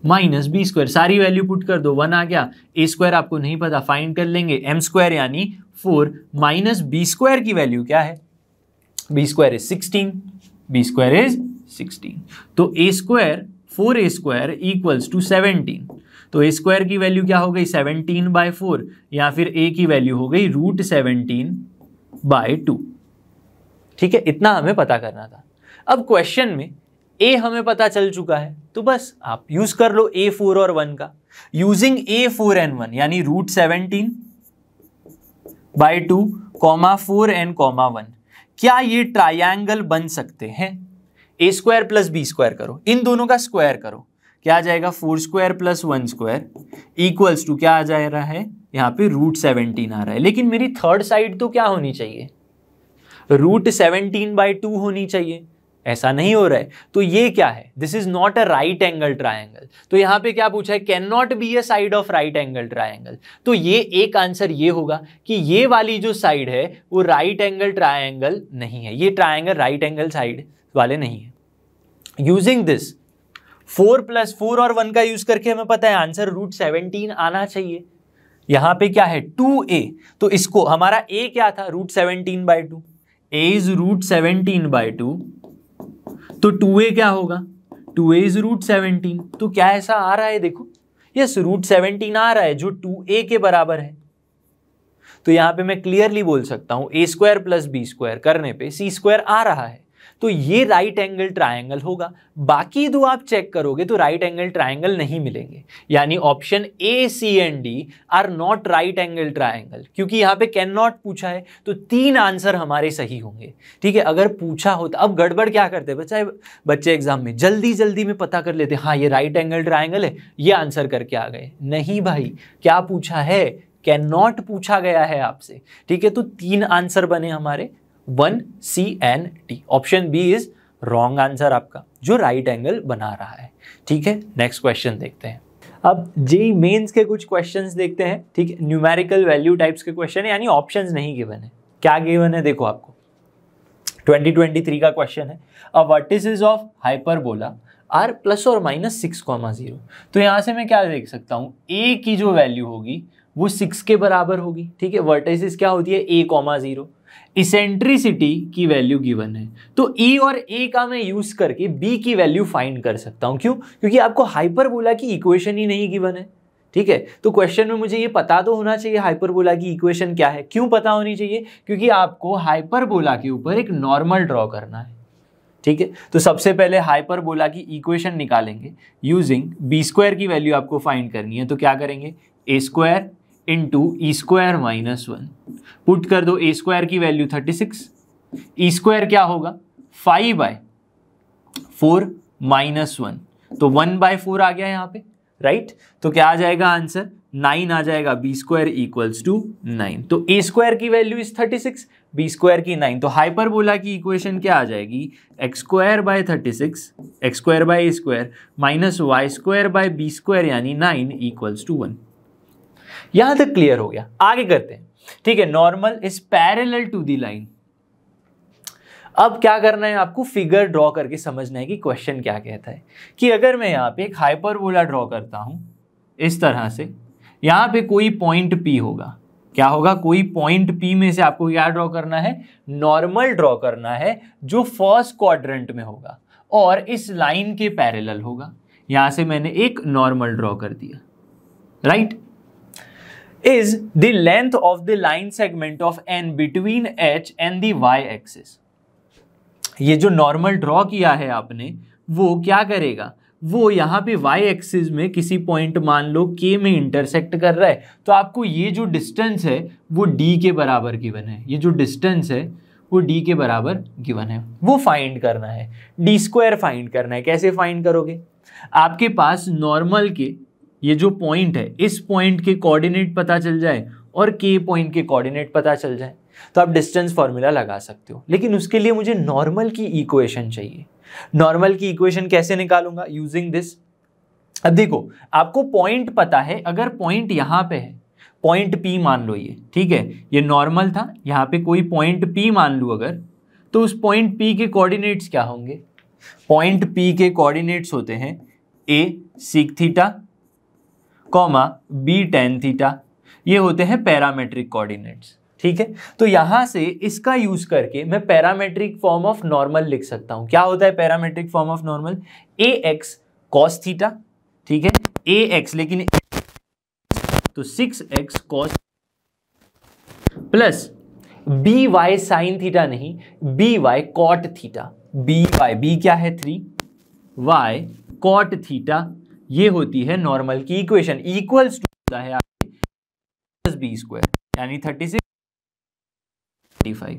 m² - b², सारी वैल्यू पुट कर दो, 1 आ गया। a² आपको नहीं पता, फाइंड कर लेंगे, m² यानी 4 - b² की वैल्यू क्या है, b² इज 16, b² इज 16, तो a² 4a² = 17, तो a² की वैल्यू क्या हो गई 17/4, या फिर a की वैल्यू हो गई √17/2। ठीक है, इतना हमें पता करना था। अब क्वेश्चन में a हमें पता चल चुका है, तो बस आप यूज कर लो a 4 और 1 का। यूजिंग a 4 and 1 यानी √17/2, 4 and 1, क्या ये ट्रायंगल बन सकते हैं। a² + b² करो, इन दोनों का स्क्वायर करो, क्या आ जाएगा, 4² + 1² = क्या आ जा रहा है, यहाँ पे √17 आ रहा है। लेकिन मेरी थर्ड साइड तो क्या होनी चाहिए, √17/2 होनी चाहिए, ऐसा नहीं हो रहा है। तो ये क्या है, this is not a right angle triangle. तो यहां पे क्या पूछा है, can not be a side of right angle triangle. तो ये एक आंसर ये होगा कि ये वाली जो साइड है वो राइट एंगल ट्रायंगल नहीं है, ये ट्रायंगल राइट एंगल साइड वाले नहीं है। यूजिंग दिस 4 + 4 और 1 का यूज करके हमें पता है आंसर √17 आना चाहिए। यहां पे क्या है 2a, तो इसको हमारा a क्या था, √17/2, a इज √17/2, तो 2a क्या होगा, 2a इज √17, तो क्या ऐसा आ रहा है, देखो यस √17 आ रहा है जो 2a के बराबर है। तो यहां पे मैं क्लियरली बोल सकता हूं a² + b² करने पे c² आ रहा है, तो ये राइट एंगल ट्रायंगल होगा। बाकी दो आप चेक करोगे तो राइट एंगल ट्रायंगल नहीं मिलेंगे, यानी option A, C and D are not right angle triangle, क्योंकि यहाँ पे कैन नॉट पूछा है, तो 3 आंसर हमारे सही होंगे। ठीक है, अगर पूछा होता, अब गड़बड़ क्या करते बच्चे एग्जाम में जल्दी जल्दी में पता कर लेते, हाँ ये राइट एंगल ट्रायंगल है, ये आंसर करके आ गए। नहीं भाई, क्या पूछा है, कैन नॉट पूछा गया है आपसे, ठीक है। तो 3 आंसर बने हमारे 1, C and D। Option B is wrong answer आपका, जो राइट एंगल बना रहा है, ठीक है। नेक्स्ट क्वेश्चन देखते हैं। अब जेईई मेंस के कुछ क्वेश्चंस देखते हैं, ठीक है। न्यूमेरिकल वैल्यू टाइप्स के क्वेश्चन है, यानी ऑप्शंस नहीं गिवन है। क्या गिवन है देखो, आपको 2023 का क्वेश्चन है। अ वर्टिसेस ऑफ हाइपरबोला आर ±6,0। तो यहाँ से मैं क्या देख सकता हूँ, ए की जो वैल्यू होगी वो 6 के बराबर होगी, ठीक है। वर्टिसेस क्या होती है, a,0। इसेंट्रिसिटी की वैल्यू गिवन है, तो ई और ए का मैं यूज करके बी की वैल्यू फाइंड कर सकता हूं। क्यों? क्योंकि आपको हाइपरबोला की इक्वेशन ही नहीं गिवन है, ठीक है। तो क्वेश्चन में मुझे ये पता तो होना चाहिए हाइपरबोला की इक्वेशन क्या है। क्यों पता होनी चाहिए? क्योंकि आपको हाइपरबोला के ऊपर एक नॉर्मल ड्रॉ करना है, ठीक है। तो सबसे पहले हाइपरबोला की इक्वेशन निकालेंगे यूजिंग b² की वैल्यू आपको फाइंड करनी है। तो क्या करेंगे, a² इंटू e² -1 पुट कर दो। a² की वैल्यू 36, e² क्या होगा 5/4 -1, तो 1/4 आ गया यहाँ पे, राइट। तो क्या आ जाएगा आंसर, 9 आ जाएगा, b² इक्वल्स टू 9। तो a² की वैल्यू इज 36, b² की 9। तो हाइपरबोला की इक्वेशन क्या आ जाएगी, x²/36 x²/a² -y²/b² यानी 9 इक्वल्स टू 1। यहां तक क्लियर हो गया। आगे करते हैं, ठीक है। Normal is parallel to the line. अब क्या करना है आपको, फिगर ड्रॉ करके समझना है कि क्वेश्चन क्या कहता है। कि अगर मैं यहां पे एक हाइपरबोला ड्रॉ करता हूं इस तरह से, यहां पे कोई पॉइंट P होगा, क्या होगा, कोई पॉइंट P में से आपको क्या ड्रॉ करना है, नॉर्मल ड्रॉ करना है जो फर्स्ट क्वाड्रेंट में होगा और इस लाइन के पैरेलल होगा। यहां से मैंने एक नॉर्मल ड्रॉ कर दिया, right. is the length of the line segment of n between h and the y axis। ये जो नॉर्मल ड्रॉ किया है आपने, वो क्या करेगा, वो यहाँ पे y एक्सिस में किसी पॉइंट मान लो k में इंटरसेक्ट कर रहा है। तो आपको ये जो डिस्टेंस है वो d के बराबर गिवन है, ये जो डिस्टेंस है वो d के बराबर गिवन है, वो फाइंड करना है। d² फाइंड करना है। कैसे फाइंड करोगे, आपके पास नॉर्मल के ये जो पॉइंट है, इस पॉइंट के कोऑर्डिनेट पता चल जाए और के पॉइंट के कोऑर्डिनेट पता चल जाए तो आप डिस्टेंस फॉर्मूला लगा सकते हो। लेकिन उसके लिए मुझे नॉर्मल की इक्वेशन चाहिए। नॉर्मल की इक्वेशन कैसे निकालूंगा, यूजिंग दिस। अब देखो, आपको पॉइंट पता है, अगर पॉइंट यहां पे है, पॉइंट P मान लो ये, ठीक है। ये नॉर्मल था, यहां पे कोई पॉइंट P मान लो अगर, तो उस पॉइंट P के कोऑर्डिनेट्स क्या होंगे, पॉइंट P के कोऑर्डिनेट्स होते हैं a sec theta, b tan theta. ये होते हैं पैरामेट्रिक कोऑर्डिनेट्स, ठीक है। तो यहां से इसका यूज करके मैं पैरामेट्रिक फॉर्म ऑफ नॉर्मल लिख सकता हूं। क्या होता है parametric form of normal, ax cos theta, ठीक है, ax लेकिन तो 6x cos plus by sin theta नहीं, by cot थीटा। b क्या है 3, y cot थीटा, ये होती है नॉर्मल की इक्वेशन। इक्वल्स टू होता है b² यानी 36 35।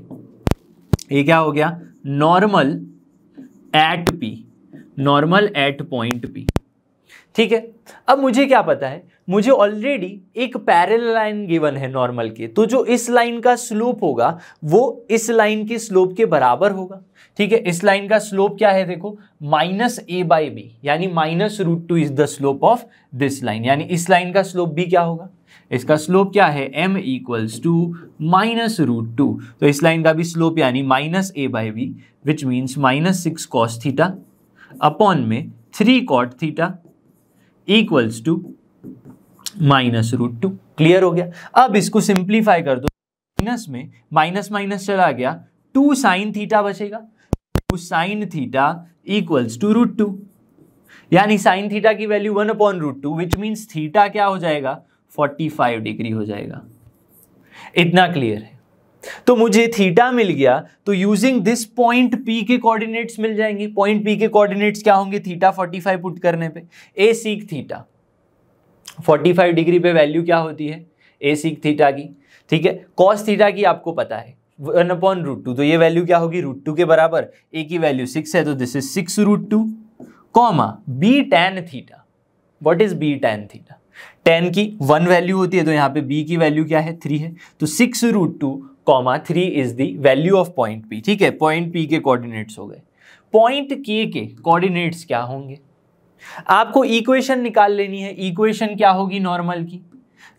ये क्या हो गया, normal at P, normal at point P, ठीक है। अब मुझे क्या पता है, मुझे ऑलरेडी एक पैरेलल लाइन गिवन है नॉर्मल के, तो जो इस लाइन का स्लोप होगा वो इस लाइन के स्लोप के बराबर होगा, ठीक है। इस लाइन का स्लोप क्या है देखो, -a/b, यानी -√2 is the slope of this line, यानी इस लाइन का स्लोप भी क्या होगा, इसका स्लोप क्या है, m इक्वल्स टू -√2। तो इस लाइन का भी स्लोप यानी -a/b, which means -6 cos theta upon में 3 cot theta equals to -√2। Clear हो गया। अब इसको सिंप्लीफाई कर दो, माइनस में माइनस माइनस चला गया, 2 sin थीटा बचेगा, 2 sin थीटा इक्वल्स टू √2, यानी sin थीटा की वैल्यू 1/√2, विच मीन्स थीटा क्या हो जाएगा, 45 डिग्री हो जाएगा। इतना क्लियर है। तो मुझे थीटा मिल गया, तो यूजिंग दिस पॉइंट P के कोऑर्डिनेट्स मिल जाएंगे। पॉइंट P के कोऑर्डिनेट्स क्या होंगे, थीटा 45 पुट करने पे a sec थीटा 45 डिग्री पे वैल्यू क्या होती है, a sec थीटा की, ठीक है। cos थीटा की आपको पता है 1/√2, तो ये वैल्यू क्या होगी, √2 के बराबर। a की वैल्यू 6 है तो this is 6√2, comma b tan theta. What is b tan theta, 10 की 1 वैल्यू होती है, तो यहाँ पे b की वैल्यू क्या है 3 है, तो 6√2, 3 is the value of point p। ठीक है, पॉइंट p के कोऑर्डिनेट्स हो गए। पॉइंट k के कोऑर्डिनेट्स क्या होंगे, आपको इक्वेशन निकाल लेनी है। इक्वेशन क्या होगी नॉर्मल की,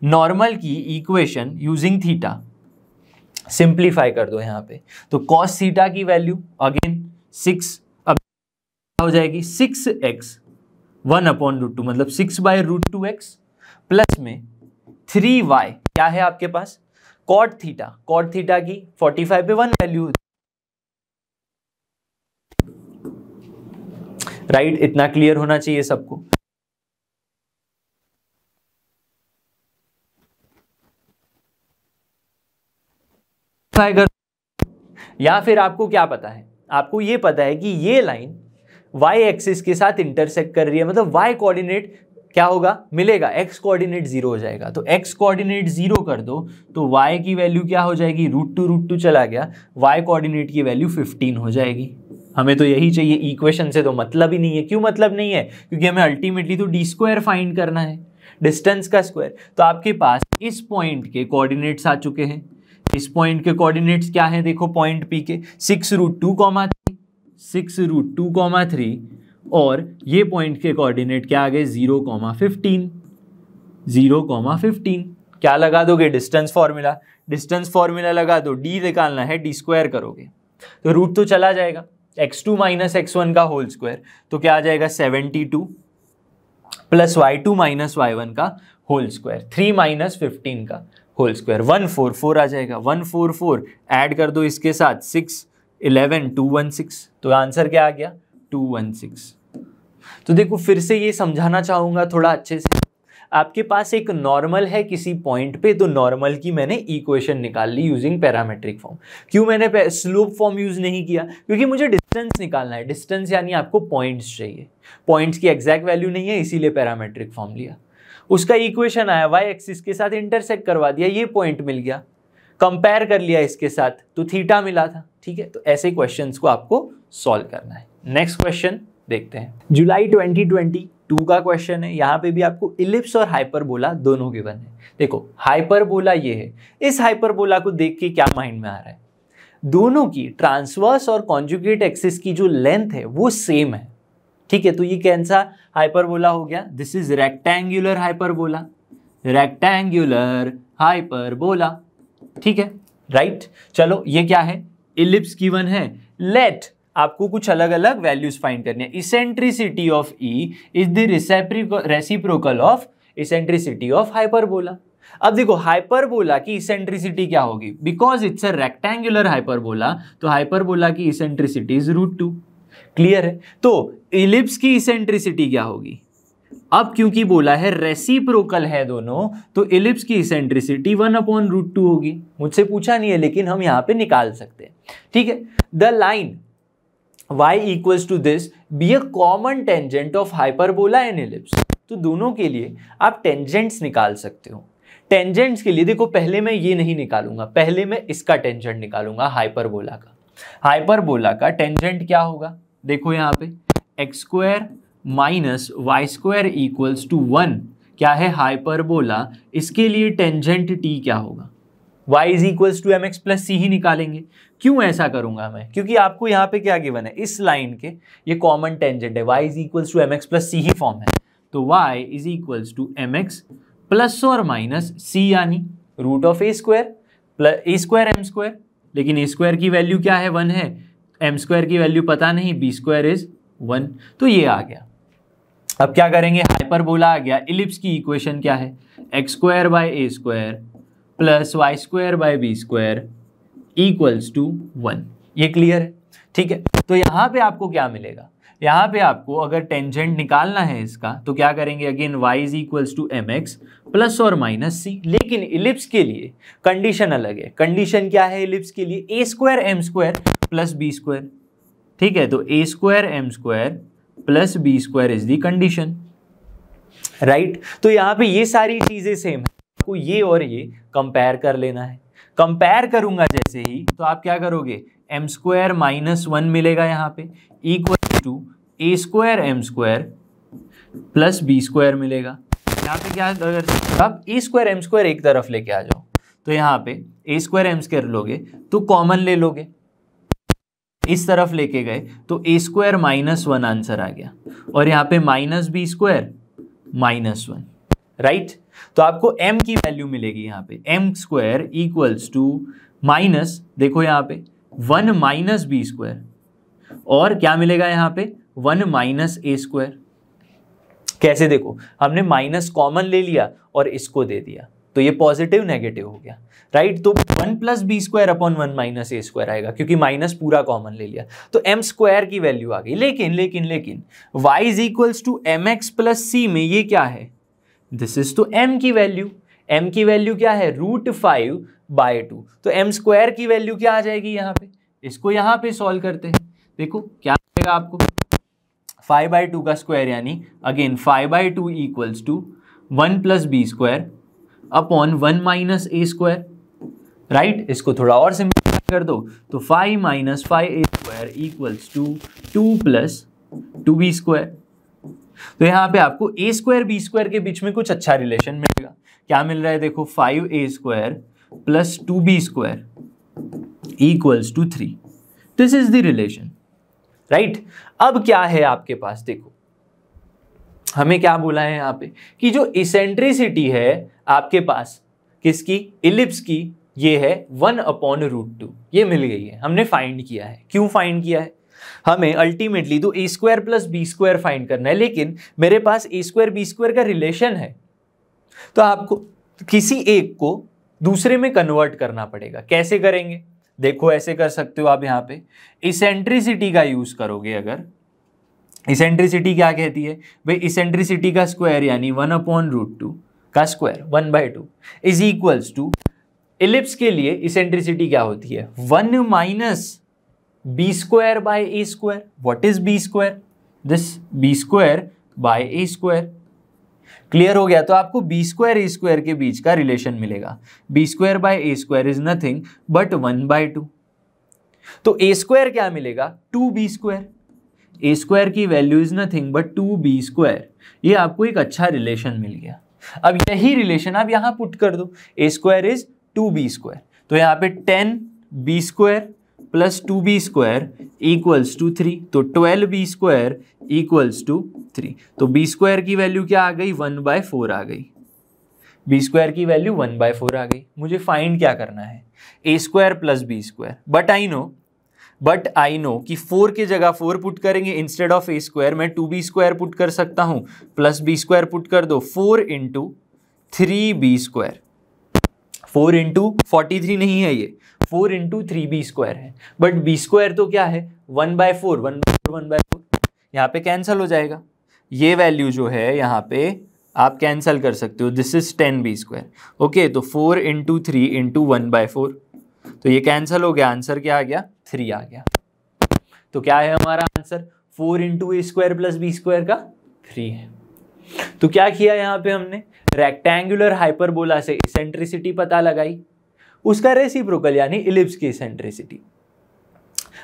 नॉर्मल की इक्वेशन यूजिंग थीटा, सिंप्लीफाई कर दो यहाँ पे, तो कॉस थीटा की वैल्यू अगेन 6, अब हो जाएगी 6x 1/√2 मतलब 6/√2x प्लस में 3y क्या है आपके पास कॉट थीटा, कॉट थीटा की 45 पे 1 वैल्यू, राइट। इतना क्लियर होना चाहिए सबको। या फिर आपको क्या पता है, आपको ये पता है कि ये लाइन y एक्सिस के साथ इंटरसेक्ट कर रही है, मतलब y कोऑर्डिनेट क्या होगा मिलेगा, x कोऑर्डिनेट 0 हो जाएगा, तो x कोऑर्डिनेट 0 कर दो तो y की वैल्यू क्या हो जाएगी, √2 चला गया, y कोऑर्डिनेट की वैल्यू 15 हो जाएगी। हमें तो यही चाहिए, इक्वेशन से तो मतलब ही नहीं है। क्यों मतलब नहीं है, क्योंकि हमें अल्टीमेटली तो d² फाइंड करना है, डिस्टेंस का स्क्वायर। तो आपके पास इस पॉइंट के कोऑर्डिनेट्स आ चुके हैं। इस पॉइंट के कोऑर्डिनेट्स क्या हैं, देखो पॉइंट P के 6√2, 6√2, 3 और ये पॉइंट के कोऑर्डिनेट क्या आ गए 0,15, 0,15। क्या लगा दोगे, डिस्टेंस फॉर्मूला, डिस्टेंस फॉर्मूला लगा दो, d निकालना है d² करोगे तो रूट तो चला जाएगा, x2 - x1 का होल स्क्वायर, तो क्या आ जाएगा 72 प्लस y2 - y1 का होल स्क्वायर, 3 - 15 का होल स्क्वायर, 144 आ जाएगा। 144 ऐड कर दो इसके साथ 6, 11, 216, तो आंसर क्या आ गया 216। तो देखो फिर से ये समझाना चाहूंगा थोड़ा अच्छे से। आपके पास एक नॉर्मल है किसी पॉइंट पे, तो नॉर्मल की मैंने इक्वेशन निकाल ली यूजिंग पैरामेट्रिक फॉर्म। क्यों मैंने स्लोप फॉर्म यूज नहीं किया, क्योंकि मुझे डिस्टेंस निकालना है। डिस्टेंस यानी आपको पॉइंट्स चाहिए, पॉइंट्स की एग्जैक्ट वैल्यू नहीं है, इसीलिए पैरामेट्रिक फॉर्म लिया। उसका इक्वेशन आया, y एक्सिस के साथ इंटरसेक्ट करवा दिया, ये पॉइंट मिल गया, कंपेयर कर लिया इसके साथ तो थीटा मिला था। ठीक है, तो ऐसे क्वेश्चंस को आपको सॉल्व करना है। नेक्स्ट क्वेश्चन देखते हैं, जुलाई 2022 का क्वेश्चन है। यहाँ पे भी आपको इलिप्स और हाइपरबोला दोनों गिवन है। देखो हाइपरबोला ये है, इस हाइपरबोला को देख के क्या माइंड में आ रहा है, दोनों की ट्रांसवर्स और कॉन्जुगेट एक्सिस की जो लेंथ है वो सेम है। ठीक है, तो ये कौन सा हाइपरबोला हो गया, this is rectangular hyperbola, rectangular hyperbola. ठीक है, राइट। चलो ये क्या है, इलिप्स गिवन है, लेट आपको कुछ अलग अलग वैल्यूज फाइंड करनी है। Eccentricity of E is the reciprocal of eccentricity of hyperbola. अब देखो हाइपरबोला की इसेंट्रिसिटी क्या होगी, because it's a rectangular hyperbola, तो हाइपरबोला की इसेंट्रिसिटी इज √2। क्लियर है, तो इलिप्स की इसेंट्रिसिटी क्या होगी, अब क्योंकि बोला है रेसिप्रोकल है दोनों, तो इलिप्स की इसेंट्रिसिटी 1/√2 होगी। मुझसे पूछा नहीं है लेकिन हम यहां पे निकाल सकते हैं। ठीक है, the line y equals to this be a common tangent of hyperbola and ellipse। तो दोनों के लिए आप टेंजेंट्स निकाल सकते हो। टेंजेंट्स के लिए देखो, पहले मैं ये नहीं निकालूंगा, पहले मैं इसका टेंजेंट निकालूंगा हाइपरबोला का। हाइपरबोला का टेंजेंट क्या होगा, देखो यहाँ पे x² - y² इक्वल्स टू 1 क्या है हाइपरबोला, इसके लिए टेंजेंट t क्या होगा, y is equals to mx plus c ही निकालेंगे। क्यों ऐसा करूंगा मैं, क्योंकि आपको यहाँ पे क्या गिवन है, इस लाइन के ये कॉमन टेंजेंट है, y is equals to mx plus c ही फॉर्म है, तो y is equals to mx plus और माइनस c यानी √a² प्लस a² m², लेकिन a² की वैल्यू क्या है 1 है, m² की वैल्यू पता नहीं, b² इज 1, तो ये आ गया। अब क्या करेंगे, हाइपरबोला आ गया, इलिप्स की इक्वेशन क्या है, x² plus y² equals to 1। ये क्लियर है। ठीक है, तो यहाँ पे आपको क्या मिलेगा, यहाँ पे आपको अगर टेंजेंट निकालना है इसका तो क्या करेंगे, again y is equals to mx plus और माइनस c। लेकिन इलिप्स के लिए कंडीशन अलग है। कंडीशन क्या है इलिप्स के लिए, a² m² प्लस b²। ठीक है, तो a² m² plus b² is the condition, right. तो यहाँ पे ये सारी चीजें सेम है, आपको ये और ये कंपेयर कर लेना है। कंपेयर करूंगा जैसे ही, तो आप क्या करोगे, m² - 1 मिलेगा यहाँ पे equal to a² m² plus b² मिलेगा। क्या यहाँ पे क्या कर सकते हो आप, ए स्क्वायर एम स्क्वायर एक तरफ लेके आ जाओ, तो यहाँ पे ए स्क्वायर एम स्क्वायर लोगे तो कॉमन ले लोगे, इस तरफ लेके गए तो ए स्क्वायर -1 आंसर आ गया, और यहाँ पे -b स्क्वायर -1, राइट। तो आपको m की वैल्यू मिलेगी यहाँ पे m square equals to minus, देखो यहाँ पे 1 - b स्क्वायर, और क्या मिलेगा यहाँ पे 1 - a स्क्वायर। कैसे, देखो हमने माइनस कॉमन ले लिया और इसको दे दिया, तो ये पॉजिटिव नेगेटिव हो गया, राइट। तो 1 + b square upon 1 - a square आएगा, क्योंकि माइनस पूरा कॉमन ले लिया, तो m स्क्वायर की वैल्यू आ गई। लेकिन y is equals to mx + c में ये क्या है, दिस इज तो m की वैल्यू, m की वैल्यू क्या है √5/2, तो m स्क्वायर की वैल्यू क्या आ जाएगी यहाँ पे, इसको यहाँ पे सॉल्व करते हैं, देखो क्या मिलेगा आपको, 5/2 का स्क्वायर यानी again 5/2 equals to 1 + b square upon 1 - a square, right. इसको थोड़ा और सिंपल कर दो तो 5 - 5a square equals to 2 + 2b square. तो यहाँ पे आपको a स्क्वायर b स्क्वायर के बीच में कुछ अच्छा रिलेशन मिलेगा, क्या मिल रहा है, देखो 5a square + 2b square equals to 3, this is the relation, right. अब क्या है आपके पास, देखो हमें क्या बोला है यहाँ पे कि जो इसेंट्रिसिटी है आपके पास किसकी, इलिप्स की, ये है 1/√2, ये मिल गई है, हमने फाइंड किया है। क्यों फाइंड किया है, हमें अल्टीमेटली तो a square + b square find करना है, लेकिन मेरे पास a स्क्वायर b स्क्वायर का रिलेशन है, तो आपको किसी एक को दूसरे में कन्वर्ट करना पड़ेगा। कैसे करेंगे, देखो ऐसे कर सकते हो आप, यहाँ पे इसेंट्रिसिटी का यूज करोगे। अगर इसेंट्रिसिटी क्या कहती है भाई, इसेंट्रिसिटी का स्क्वायर यानी 1/√2 का square 1/2 is equals to, ellipse के लिए इसेंट्रिसिटी क्या होती है 1 - b square by a square. What is b square, this b square by a square. Clear हो गया, तो आपको b स्क्वायर a स्क्वायर के बीच का रिलेशन मिलेगा, b square by a square is nothing but 1/2, तो a स्क्वायर क्या मिलेगा 2b स्क्वायर, a स्क्वायर की value is nothing but 2b square, ये आपको एक अच्छा रिलेशन मिल गया। अब यही रिलेशन आप यहां पुट कर दो, a square is 2b square, तो यहाँ पे 10b square + 2b square equals to 3, तो 12b स्क्वायर इक्वल्स टू 3, तो b स्क्वायर की वैल्यू क्या आ गई 1/4 आ गई, b स्क्वायर की वैल्यू 1/4 आ गई। मुझे फाइंड क्या करना है, a square + b square, but I know कि 4 की जगह 4 पुट करेंगे, इंस्टेड ऑफ a स्क्वायर मैं 2b स्क्वायर पुट कर सकता हूं, प्लस b स्क्वायर पुट कर दो, 4 × 3b स्क्वायर, 4 × 43 नहीं है ये, 4 × 3b स्क्वायर है, बट b स्क्वायर तो क्या है 1/4, 1/4 यहाँ पे कैंसिल हो जाएगा, ये वैल्यू जो है यहाँ पे आप कैंसिल कर सकते हो, this is 10b square, okay. तो 4 × 3 × 1/4, तो ये कैंसिल हो गया, आंसर क्या आ गया 3 आ गया। तो क्या है हमारा answer 4 × a square + b square का 3 है। तो क्या किया यहाँ पे हमने, रेक्टेंगुलर हाइपरबोला से इसेंट्रिसिटी पता लगाई, उसका रेसिप्रोकल यानी इलिप्स की इसेंट्रिसिटी।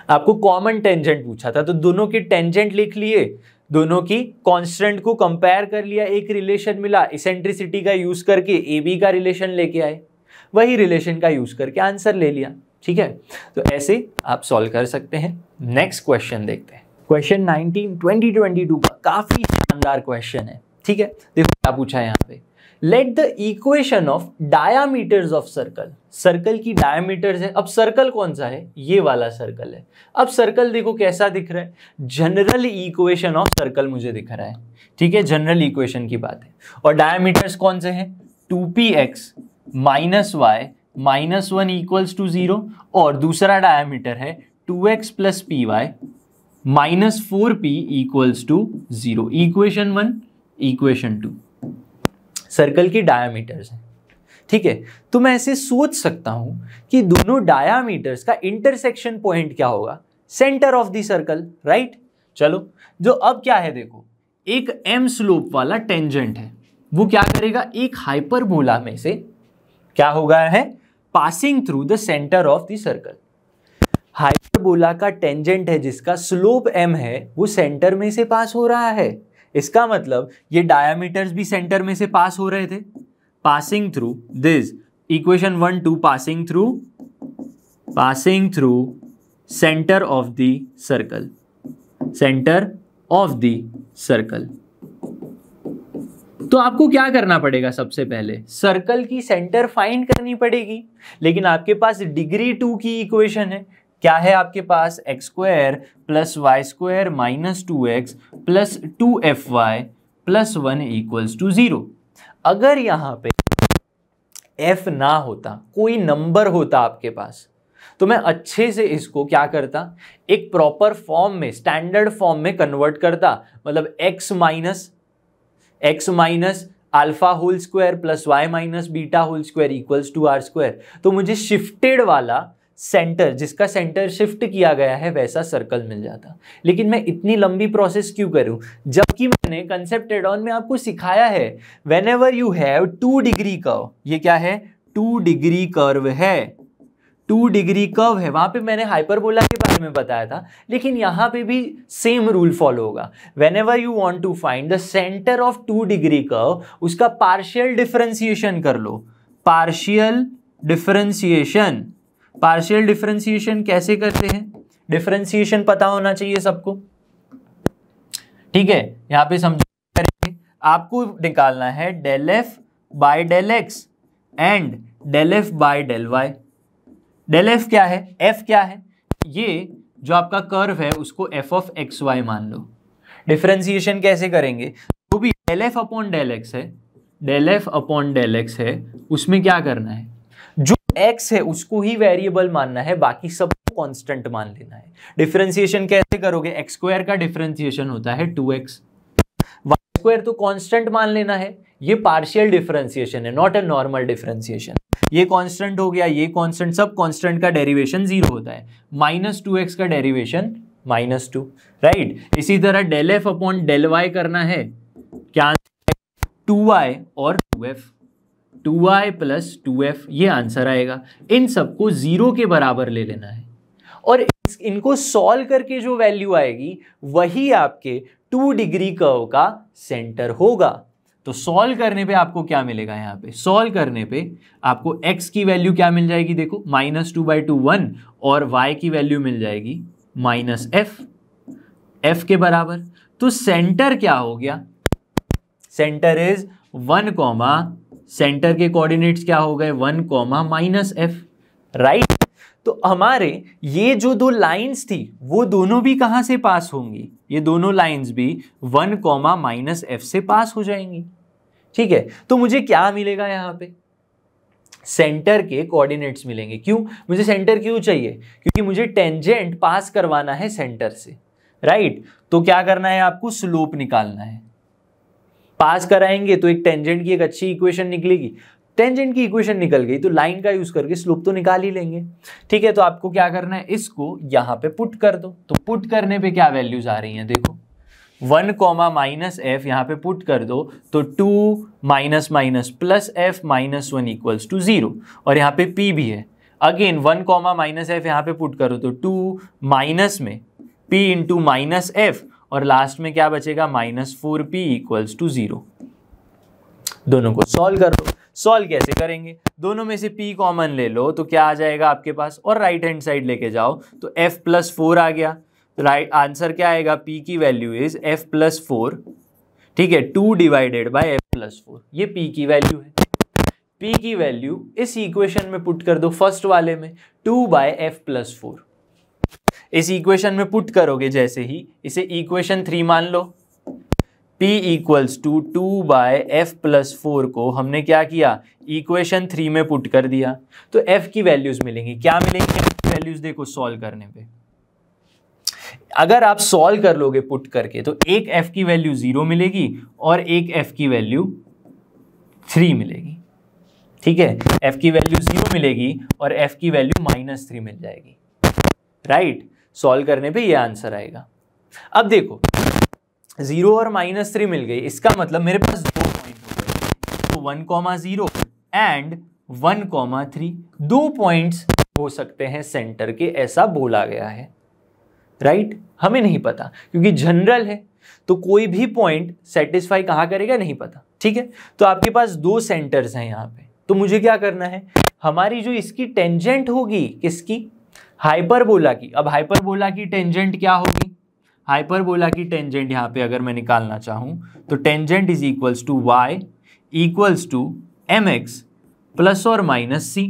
आपको कॉमन टेंजेंट पूछा था, तो दोनों के टेंजेंट लिख लिए, दोनों की कांस्टेंट को कंपेयर कर लिया, एक रिलेशन मिला, इसेंट्रिसिटी का यूज करके ए बी का रिलेशन लेके आए, वही रिलेशन का यूज करके आंसर ले लिया, ठीक है। तो ऐसे आप सॉल्व कर सकते हैं। नेक्स्ट क्वेश्चन देखते हैं, क्वेश्चन 19 2022 का काफी शानदार क्वेश्चन है, ठीक है। देखो क्या पूछा है यहाँ पे, let the equation of diameters of circle, circle की डायामीटर्स है। अब सर्कल कौन सा है, ये वाला सर्कल है। अब सर्कल देखो कैसा दिख रहा है, जनरल इक्वेशन ऑफ सर्कल मुझे दिख रहा है, ठीक है, जनरल इक्वेशन की बात है। और डायामीटर्स कौन से हैं, 2px - y -1 इक्वल्स टू 0, और दूसरा डायामीटर है 2x + py -4p equals to 0। Equation 1 equation 2 circle की डायामीटर्स हैं, ठीक है। तो मैं ऐसे सोच सकता हूं कि दोनों डायामीटर्स का इंटरसेक्शन पॉइंट क्या होगा, centre of the circle, right. चलो, जो अब क्या है देखो, एक m स्लोप वाला टेंजेंट है, वो क्या करेगा, एक हाइपरबोला में से क्या होगा है, passing through the centre of the circle. Hyperbola का टेंजेंट है जिसका स्लोप m है, वो सेंटर में से पास हो रहा है, इसका मतलब ये डायमीटर्स भी सेंटर में से पास हो रहे थे, passing through this equation 1 2 passing through centre of the circle, centre of the circle. तो आपको क्या करना पड़ेगा, सबसे पहले सर्कल की सेंटर फाइंड करनी पड़ेगी, लेकिन आपके पास डिग्री 2 की इक्वेशन है। क्या है आपके पास, X square plus Y square minus 2x plus 2fy plus 1 equals to 0। अगर यहां पे f ना होता, कोई नंबर होता आपके पास, तो मैं अच्छे से इसको क्या करता, एक प्रॉपर फॉर्म में, स्टैंडर्ड फॉर्म में कन्वर्ट करता। मतलब x minus alpha whole square plus y minus beta whole square equals to R square. तो मुझे शिफ्टेड वाला सेंटर, जिसका सेंटर शिफ्ट किया गया है, वैसा सर्कल मिल जाता। लेकिन मैं इतनी लंबी प्रोसेस क्यों करूं, जबकि मैंने कंसेप्ट एड ऑन में आपको सिखाया है whenever you have 2 degree curve, ये क्या है, 2 डिग्री कर्व है, 2 डिग्री कर्व है, वहां पे मैंने हाइपरबोला के बारे में बताया था, लेकिन यहां पे भी सेम रूल फॉलो होगा। Whenever you want to find the centre of 2 degree curve, उसका पार्शियल डिफरेंशिएशन कर लो। पार्शियल डिफरेंशिएशन कैसे करते हैं, डिफरेंशिएशन पता होना चाहिए सबको, ठीक है। यहां पे समझेंगे, आपको निकालना है del F by del X and del F by del Y. Del F क्या है, एफ क्या है, ये जो आपका कर्व है उसको एफ ऑफ एक्स वाई मान लो। डिफरेंशिएशन कैसे करेंगे, तो भी del F upon del X है, del F upon del X है, उसमें क्या करना है, जो एक्स है उसको ही वेरिएबल मानना है, बाकी सब कांस्टेंट मान लेना है। डिफरेंशिएशन कैसे करोगे, एक्स स्क्वायर का डिफरेंशिएशन होता है 2x, वाई स्क्वायर तो कांस्टेंट मान लेना है। ये पार्शियल डिफरेंशिएशन है, नॉट अ नॉर्मल डिफरेंशिएशन। ये कांस्टेंट हो गया, ये कांस्टेंट, सब कांस्टेंट का डेरिवेशन 0 होता है। माइनस 2x का डेरिवेशन -2, राइट। इसी तरह del F upon del Y करना है, क्या 2y और 2f, 2y प्लस 2f, ये आंसर आएगा। इन सबको 0 के बराबर ले लेना है और इनको सॉल्व करके जो वैल्यू आएगी वही आपके 2 डिग्री कर्व का सेंटर होगा। तो सॉल्व करने पे आपको क्या मिलेगा, यहाँ पे सॉल्व करने पे आपको x की वैल्यू क्या मिल जाएगी, देखो -2/2 1, और y की वैल्यू मिल जाएगी -f के बराबर। तो सेंटर क्या हो गया, सेंटर इज 1, सेंटर के कोऑर्डिनेट्स क्या हो गए, 1, -f, राइट। तो हमारे ये जो 2 लाइंस थी वो दोनों भी कहां से पास होंगी, ये दोनों लाइंस भी 1, -f से पास हो जाएंगी, ठीक है। तो मुझे क्या मिलेगा, यहाँ पे सेंटर के कोऑर्डिनेट्स मिलेंगे। क्यों, मुझे सेंटर क्यों चाहिए, क्योंकि मुझे टेंजेंट पास करवाना है सेंटर से, राइट। तो क्या करना है, आपको स्लोप निकालना है। पास कराएंगे तो एक टेंजेंट की एक अच्छी इक्वेशन निकलेगी, टेंजेंट की इक्वेशन निकल गई तो लाइन का यूज करके स्लोप तो निकाल ही लेंगे, ठीक है। तो आपको क्या करना है, इसको यहां पे पुट कर दो। तो पुट करने पे क्या वैल्यूज आ रही हैं, देखो 1, -f यहाँ पे पुट कर दो तो 2 minus plus f -1 equals to 0, और यहाँ पे p भी है। अगेन 1, -f यहाँ पे पुट करो तो 2 माइनस में p इंटू -f, और लास्ट में क्या बचेगा, -4p इक्वल्स टू 0। दोनों को सॉल्व करो। सॉल्व कैसे करेंगे, दोनों में से p कॉमन ले लो तो क्या आ जाएगा आपके पास, और राइट हैंड साइड लेके जाओ तो f + 4 आ गया। राइट आंसर क्या आएगा, p की वैल्यू इज f + 4, ठीक है, 2 डिवाइडेड बाय f + 4, ये p की वैल्यू है। p की वैल्यू इस इक्वेशन में पुट कर दो, फर्स्ट वाले में 2/f + 4। इस इक्वेशन में पुट करोगे जैसे ही, इसे इक्वेशन 3 मान लो, p = 2/f + 4 को हमने क्या किया, इक्वेशन 3 में पुट कर दिया, तो f की वैल्यूज मिलेंगी। क्या मिलेंगी f की वैल्यूज, देखो सॉल्व करने पे अगर आप सॉल्व कर लोगे पुट करके तो एक f की वैल्यू 0 मिलेगी और एक f की वैल्यू 3 मिलेगी, ठीक है। f की वैल्यू 0 मिलेगी और f की वैल्यू -3 मिल जाएगी, राइट। सॉल्व करने पे ये आंसर आएगा। अब देखो 0 और -3 मिल गई, इसका मतलब मेरे पास 2 पॉइंट हो गए, तो 1, 0 एंड 1, 3, 2 पॉइंट्स हो सकते हैं सेंटर के, ऐसा बोला गया है, राइट। हमें नहीं पता क्योंकि जनरल है, तो कोई भी पॉइंट सेटिस्फाई कहाँ करेगा नहीं पता, ठीक है। तो आपके पास दो सेंटर्स हैं यहाँ पे, तो मुझे क्या करना है, हमारी जो इसकी टेंजेंट होगी, किसकी, हाइपरबोला की। अब हाइपरबोला की टेंजेंट क्या होगी, हाइपरबोला की टेंजेंट यहाँ पे अगर मैं निकालना चाहूं तो tangent is equals to Y equals to M X plus और माइनस सी।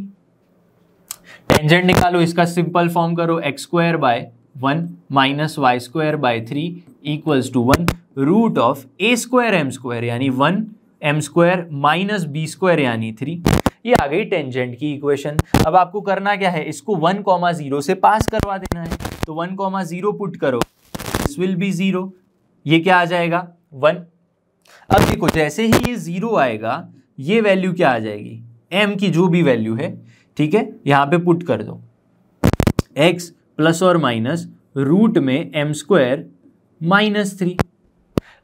टेंजेंट निकालो, इसका सिंपल फॉर्म करो, X square by 1 minus Y square by 3 equals to 1 root of A square M square यानी 1 M square minus B square यानी 3। ये आ गई tangent की equation. अब आपको करना क्या है, इसको 1,0 से पास करवा देना है। तो 1,0 पुट करो, दिस विल बी 0, ये क्या आ जाएगा 1। अब देखो जैसे ही ये 0 आएगा, ये वैल्यू क्या आ जाएगी, m की जो भी वैल्यू है, ठीक है, यहां पे पुट कर दो, x प्लस और माइनस रूट में m स्क्वायर माइनस 3।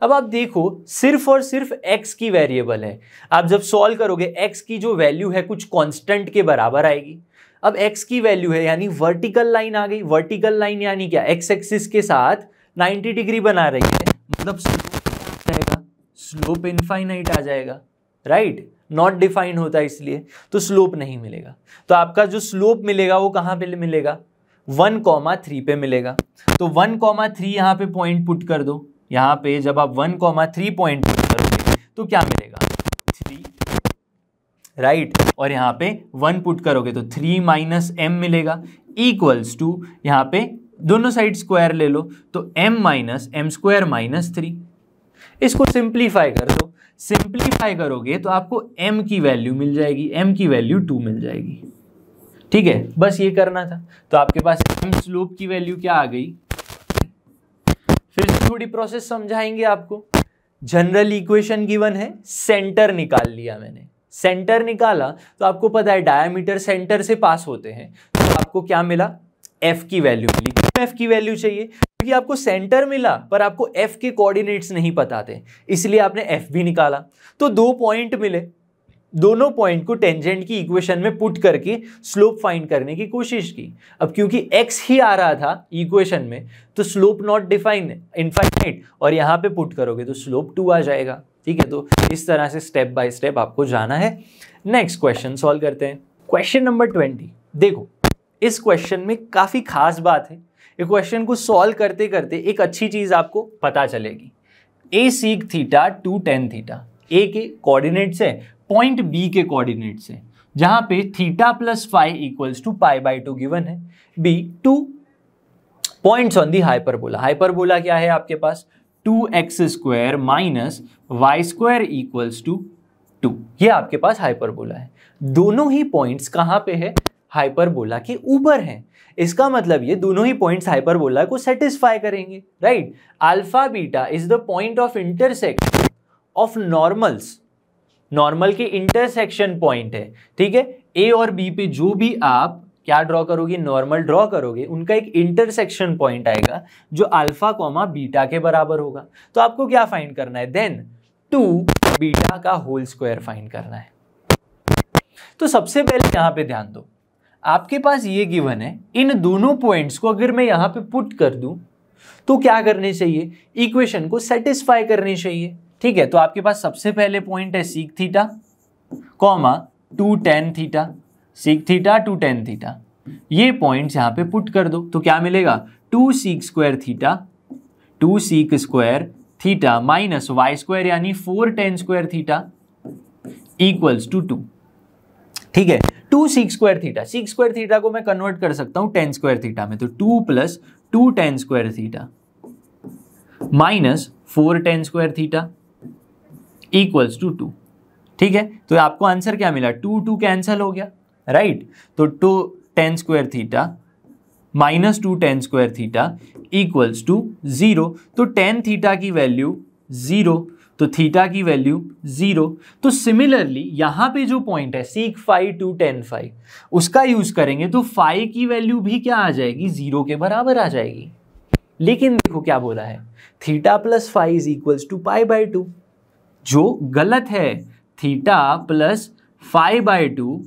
अब आप देखो सिर्फ और सिर्फ x की वेरिएबल है, आप जब सॉल्व करोगे x की जो वैल्यू है कुछ कांस्टेंट के बराबर आएगी। अब x की वैल्यू है यानी वर्टिकल लाइन आ गई, वर्टिकल लाइन यानी क्या, x एक्सिस के साथ 90 डिग्री बना रही है, मतलब स्लोप इनफाइनाइट आ जाएगा, राइट, नॉट डिफाइंड होता है इसलिए, तो स्लोप नहीं मिलेगा। तो आपका जो स्लोप मिलेगा वो कहां पे मिलेगा, 1,3 पे मिलेगा। तो 1,3 यहाँ पे पॉइंट पुट कर दो, यहाँ पे जब आप 1,3 पॉइंट पुट करोगे तो क्या मिलेगा 3, राइट, और यहाँ पे 1 पुट करोगे तो 3 माइनस एम मिलेगा इक्वल्स टू, यहाँ पे दोनों साइड स्क्वायर ले लो तो m minus M square minus 3। इसको सिंप्लीफाई कर दो, सिंप्लीफाई करोगे तो आपको m की वैल्यू मिल जाएगी, m की वैल्यू 2 मिल जाएगी, ठीक है, बस ये करना था। तो आपके पास m स्लोप की वैल्यू क्या आ गई, फिर से थोड़ी प्रोसेस समझाएंगे आपको। जनरल इक्वेशन गिवन है, सेंटर निकाल लिया मैंने, सेंटर निकाला तो आपको पता है डायमीटर सेंटर से पास होते हैं, तो आपको क्या मिला, f की वैल्यू मिली। क्यों f की वैल्यू चाहिए, क्योंकि आपको सेंटर मिला पर आपको f के कोऑर्डिनेट्स नहीं पता थे, इसलिए आपने f भी निकाला। तो 2 पॉइंट मिले, दोनों पॉइंट को टेंजेंट की इक्वेशन में पुट करके स्लोप फाइंड करने की कोशिश की। अब क्योंकि x ही आ रहा था इक्वेशन में, तो स्लोप नॉट डिफाइन इनफाइनाइट, और यहाँ पे पुट करोगे तो स्लोप 2 आ जाएगा, ठीक है। तो इस तरह से स्टेप बाय स्टेप आपको जाना है। नेक्स्ट क्वेश्चन सॉल्व करते हैं, क्वेश्चन नंबर 20। देखो इस क्वेश्चन में काफी खास बात है, इस क्वेश्चन को सॉल्व करते करते एक अच्छी चीज आपको पता चलेगी। a sec theta two tan theta, a के कोऑर्डिनेट्स है, पॉइंट b के कोऑर्डिनेट्स है, जहां पे theta plus phi equals to pi by 2 given है, b 2 points on the hyperbola. Hyperbola क्या है आपके पास, 2x square minus Y square equals to 2, ये आपके पास हाइपरबोला है। दोनों ही पॉइंट्स कहां पे है, हाइपरबोला के ऊपर हैं। इसका मतलब ये दोनों ही पॉइंट्स हाइपरबोला को सेटिस्फाई करेंगे, right. Alpha beta is the point of intersection of normals, normal के इंटरसेक्शन पॉइंट है, ठीक है। ए और बी पे जो भी आप क्या ड्रॉ करोगे, नॉर्मल ड्रॉ करोगे, उनका एक इंटरसेक्शन पॉइंट आएगा जो अल्फा कॉमा बीटा के बराबर होगा। तो आपको क्या फाइंड करना है, देन 2 बीटा का होल स्क्वायर फाइंड करना है। तो सबसे पहले यहां पे ध्यान दो, आपके पास ये गिवन है, इन दोनों पॉइंट्स को अगर मैं यहां पे पुट कर दूं तो क्या करने चाहिए, इक्वेशन को सेटिस्फाई करनी चाहिए, ठीक है। तो आपके पास सबसे पहले पॉइंट है sec theta comma 2 tan theta, sec theta 2 tan theta, ये पॉइंट्स यहां पे पुट कर दो तो क्या मिलेगा, 2 sec square theta, 2 sec square theta minus Y square यानी 4 tan square theta equals to 2, ठीक है। 2 sec square theta, sec square theta को मैं कन्वर्ट कर सकता हूं टेन स्क्वायर थीटा में, तो 2 plus 2 tan square theta minus 4 tan square theta equals to 2, ठीक है। तो आपको आंसर क्या मिला, 2 2 कैंसिल हो गया, राइट। तो 2 tan square theta minus 2 tan square theta equals to 0। तो टेन थीटा की वैल्यू 0, तो थीटा की वैल्यू 0। तो सिमिलरली यहां पे जो पॉइंट है सीक फाई 2 टेन फाई, उसका यूज करेंगे तो फाई की वैल्यू भी क्या आ जाएगी, 0 के बराबर आ जाएगी। लेकिन देखो क्या बोला है, theta plus phi is equals to pi by 2, जो गलत है। थीटा प्लस फाई बाई 2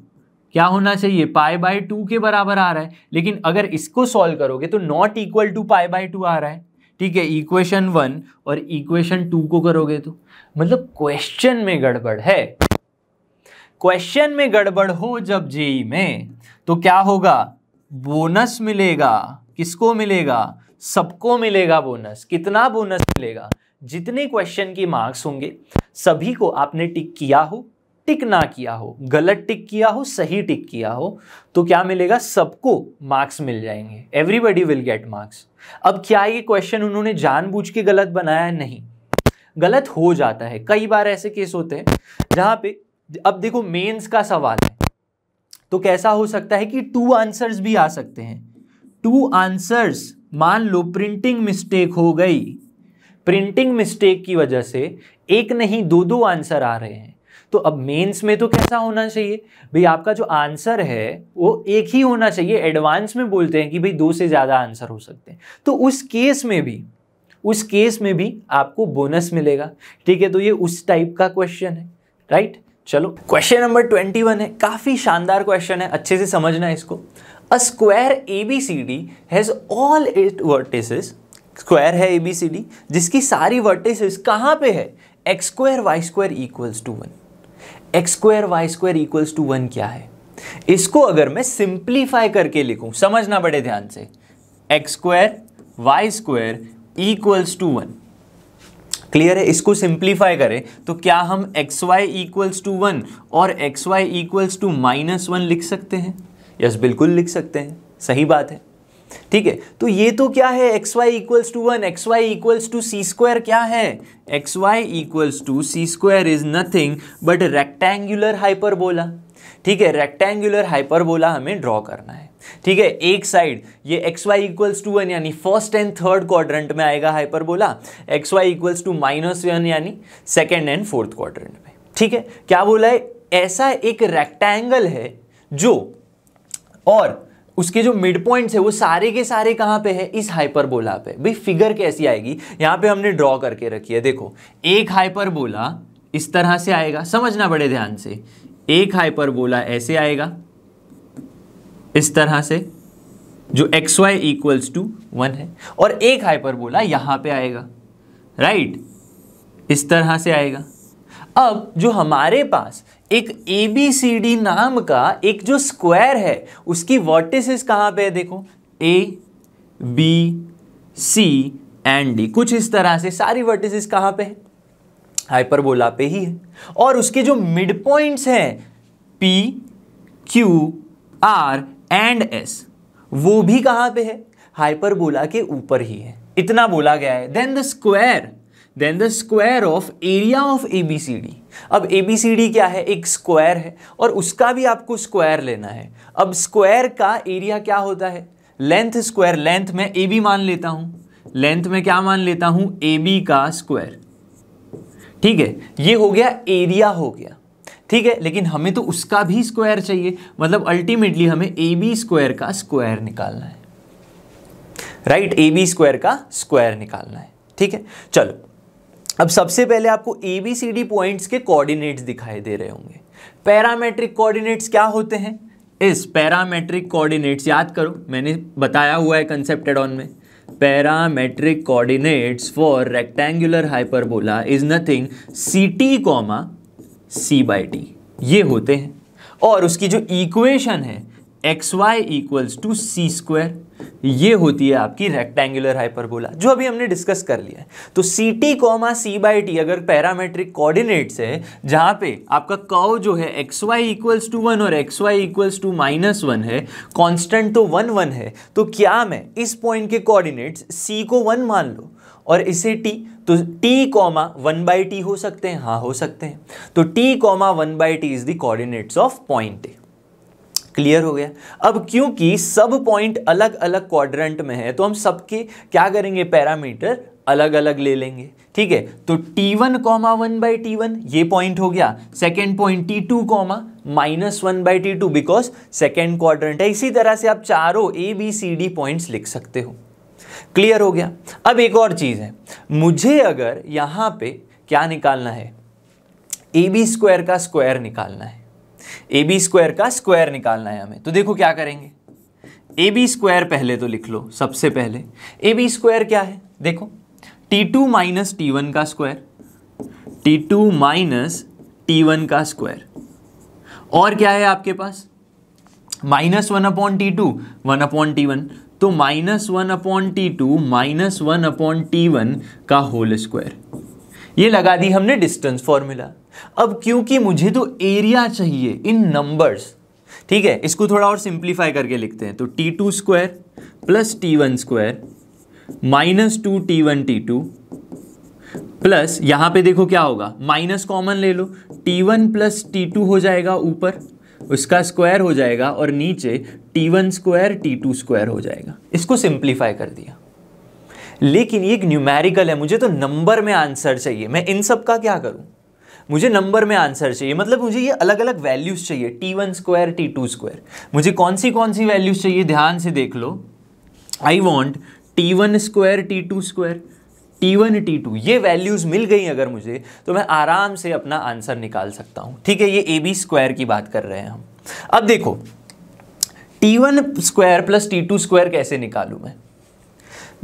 क्या होना चाहिए, पाई बाई 2 के बराबर आ रहा है, लेकिन अगर इसको सॉल्व करोगे तो not equal to pi by 2 आ रहा है, ठीक है, इक्वेशन 1 और इक्वेशन 2 को करोगे तो मतलब क्वेश्चन में गड़बड़ है। क्वेश्चन में गड़बड़ हो जब जेई में तो क्या होगा, बोनस मिलेगा। किसको मिलेगा, सबको मिलेगा बोनस। कितना बोनस मिलेगा, जितने क्वेश्चन की मार्क्स होंगे सभी को आपने टिक किया हो, टिक ना किया हो, गलत टिक किया हो, सही टिक किया हो, तो क्या मिलेगा, सबको मार्क्स मिल जाएंगे। Everybody will get marks. अब क्या ये क्वेश्चन उन्होंने जानबूझ के गलत बनाया, नहीं, गलत हो जाता है। कई बार ऐसे केस होते हैं जहां पे, अब देखो मेंस का सवाल है तो कैसा हो सकता है कि 2 आंसर्स भी आ सकते हैं। 2 आंसर्स, मान लो प्रिंटिंग मिस्टेक हो गई, प्रिंटिंग मिस्टेक की वजह से एक नहीं 2 आंसर आ रहे हैं, तो अब मेंस में तो कैसा होना चाहिए भाई, आपका जो आंसर है वो एक ही होना चाहिए। एडवांस में बोलते हैं कि भाई 2 से ज्यादा आंसर हो सकते हैं, तो उस केस में भी आपको बोनस मिलेगा। ठीक है, तो ये उस टाइप का क्वेश्चन है, राइट। चलो क्वेश्चन नंबर 21 है, काफी शानदार क्वेश्चन है, अच्छे से समझना इसको। A square ABCD has all its vertices, square है ABCD जिसकी सारी वर्टिसेस कहां पे है, x square y square equals to 1। x square y square equals to 1 क्या है, इसको अगर मैं सिंप्लीफाई करके लिखूं, समझना बड़े ध्यान से, x square y square equals to 1, clear है। इसको सिंप्लीफाई करें तो क्या हम xy इक्वल्स टू 1 और xy इक्वल्स टू -1 लिख सकते हैं? यस, बिल्कुल लिख सकते हैं, सही बात है। ठीक है, तो ये तो क्या है, xy equals to 1, xy equals to C square क्या है, xy equals to C square is nothing but rectangular hyperbola. ठीक है, रेक्टेंगुलर हाइपरबोला हमें ड्रॉ करना है। ठीक है, एक साइड ये xy इक्वल्स टू 1 यानी फर्स्ट एंड थर्ड क्वाड्रेंट में आएगा हाइपरबोला, xy इक्वल्स टू -1 यानी सेकेंड एंड फोर्थ क्वाड्रेंट में। ठीक है, क्या बोला है, ऐसा एक रेक्टेंगल है जो, और उसके जो मिड पॉइंट्स है वो सारे के सारे कहां पे है, इस हाइपरबोला पे। भाई फिगर कैसी आएगी, यहां पे हमने ड्रॉ करके रखी है, देखो एक हाइपरबोला इस तरह से आएगा, समझना बड़े ध्यान से, एक हाइपरबोला ऐसे आएगा इस तरह से जो xy इक्वल्स टू 1 है, और एक हाइपरबोला यहां पे आएगा, राइट, इस तरह से आएगा। अब जो हमारे पास एक ABCD नाम का एक जो स्क्वायर है उसकी वर्टिसेस कहां पे है, देखो A B C and D, कुछ इस तरह से सारी वर्टिसेस कहां पे है, हाइपरबोला पे ही है। और उसके जो मिड पॉइंट्स हैं P Q R and S, वो भी कहां पे है, हाइपरबोला के ऊपर ही है, इतना बोला गया है। Then the square of area of ABCD। अब ABCD क्या है, एक स्क्वायर है और उसका भी आपको स्क्वायर लेना है। अब स्क्वायर का एरिया क्या होता है, लेंथ स्क्वायर, लेंथ में AB मान लेता हूं, लेंथ में क्या मान लेता हूं, AB का स्क्वायर। ठीक है, ये हो गया एरिया हो गया, ठीक है, लेकिन हमें तो उसका भी स्क्वायर चाहिए, मतलब अल्टीमेटली हमें AB स्क्वायर का स्क्वायर निकालना है, राइट, AB स्क्वायर का स्क्वायर निकालना है। ठीक है, चलो अब सबसे पहले आपको ABCD पॉइंट्स के कोऑर्डिनेट्स दिखाई दे रहे होंगे। पैरामेट्रिक कोऑर्डिनेट्स क्या होते हैं, इस पैरामेट्रिक कोऑर्डिनेट्स याद करो, मैंने बताया हुआ है कंसेप्ट एड ऑन में। Parametric coordinates for rectangular hyperbola is nothing CT, C/T, ये होते हैं। और उसकी जो इक्वेशन है xy equals to C square, ये होती है आपकी रेक्टेंगुलर हाइपरबोला, जो अभी हमने डिस्कस कर लिया है। तो CT, C/T अगर पैरामेट्रिक कोऑर्डिनेट्स है जहां पे आपका कर्व जो है xy इक्वल्स टू 1 और xy इक्वल्स टू -1 है, कांस्टेंट तो 1 1 है, तो क्या मैं इस पॉइंट के कोऑर्डिनेट्स C को 1 मान लो और इसे T, तो T, 1/T हो सकते हैं, हाँ हो सकते हैं। तो T, 1/T is the coordinates of point A. Clear हो गया। अब क्योंकि सब पॉइंट अलग अलग क्वाड्रेंट में है तो हम सबके क्या करेंगे, पैरामीटर अलग अलग ले लेंगे। ठीक है, तो T1, 1/T1 ये पॉइंट हो गया। Second point T2, -1/T2 because second quadrant है। इसी तरह से आप चारों ABCD पॉइंट्स लिख सकते हो। क्लियर हो गया। अब एक और चीज है, मुझे अगर यहां पे क्या निकालना है, AB स्क्वायर का स्क्वायर निकालना है, AB स्क्वायर का स्क्वायर निकालना है हमें, तो देखो क्या करेंगे, AB स्क्वायर पहले तो लिख लो। सबसे पहले AB स्क्वायर क्या है, देखो T2 माइनस T1 का स्क्वायर, T2 माइनस T1 का स्क्वायर, और क्या है आपके पास -1/T2 1/T1, तो -1/T2 -1/T1 का होल स्क्वायर। ये लगा दी हमने डिस्टेंस फॉर्मूला। अब क्योंकि मुझे तो एरिया चाहिए इन नंबर्स, ठीक है, इसको थोड़ा और सिंप्लीफाई करके लिखते हैं। तो T2 square plus T1 square -2T1 plus यहां पे देखो क्या होगा, माइनस कॉमन ले लो, T1 प्लस T2 हो जाएगा, ऊपर उसका स्क्वायर हो जाएगा और नीचे T1 स्क्वायर T2 स्क्वायर हो जाएगा। इसको सिंप्लीफाई कर दिया। लेकिन ये एक न्यूमेरिकल है, मुझे तो नंबर में आंसर चाहिए। मैं इन सब का क्या करूं, मुझे नंबर में आंसर चाहिए, मतलब मुझे ये अलग अलग वैल्यूज चाहिए, T1 स्क्वायर T2 स्क्वायर। मुझे कौन सी वैल्यूज चाहिए, ध्यान से देख लो। I want T1 square T2 square, T1 T2, ये वैल्यूज मिल गई अगर मुझे, तो मैं आराम से अपना आंसर निकाल सकता हूं। ठीक है, ये AB स्क्वायर की बात कर रहे हैं हम। अब देखो T1 square plus T2 square कैसे निकालूं मैं,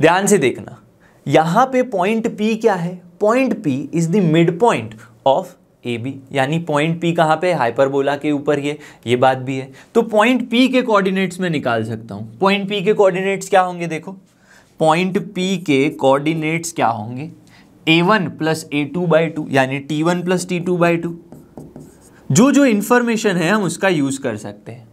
ध्यान से देखना। यहां पे पॉइंट P क्या है, point P is the mid point of AB, यानी पॉइंट P कहां पे, हाइपरबोला के ऊपर, ये बात भी है। तो पॉइंट P के कोऑर्डिनेट्स में निकाल सकता हूं। पॉइंट P के कोऑर्डिनेट्स क्या होंगे, देखो पॉइंट P के कोऑर्डिनेट्स क्या होंगे, A1 प्लस A2/2, यानी T1 प्लस T2/2। जो इंफॉर्मेशन है हम उसका यूज कर सकते हैं।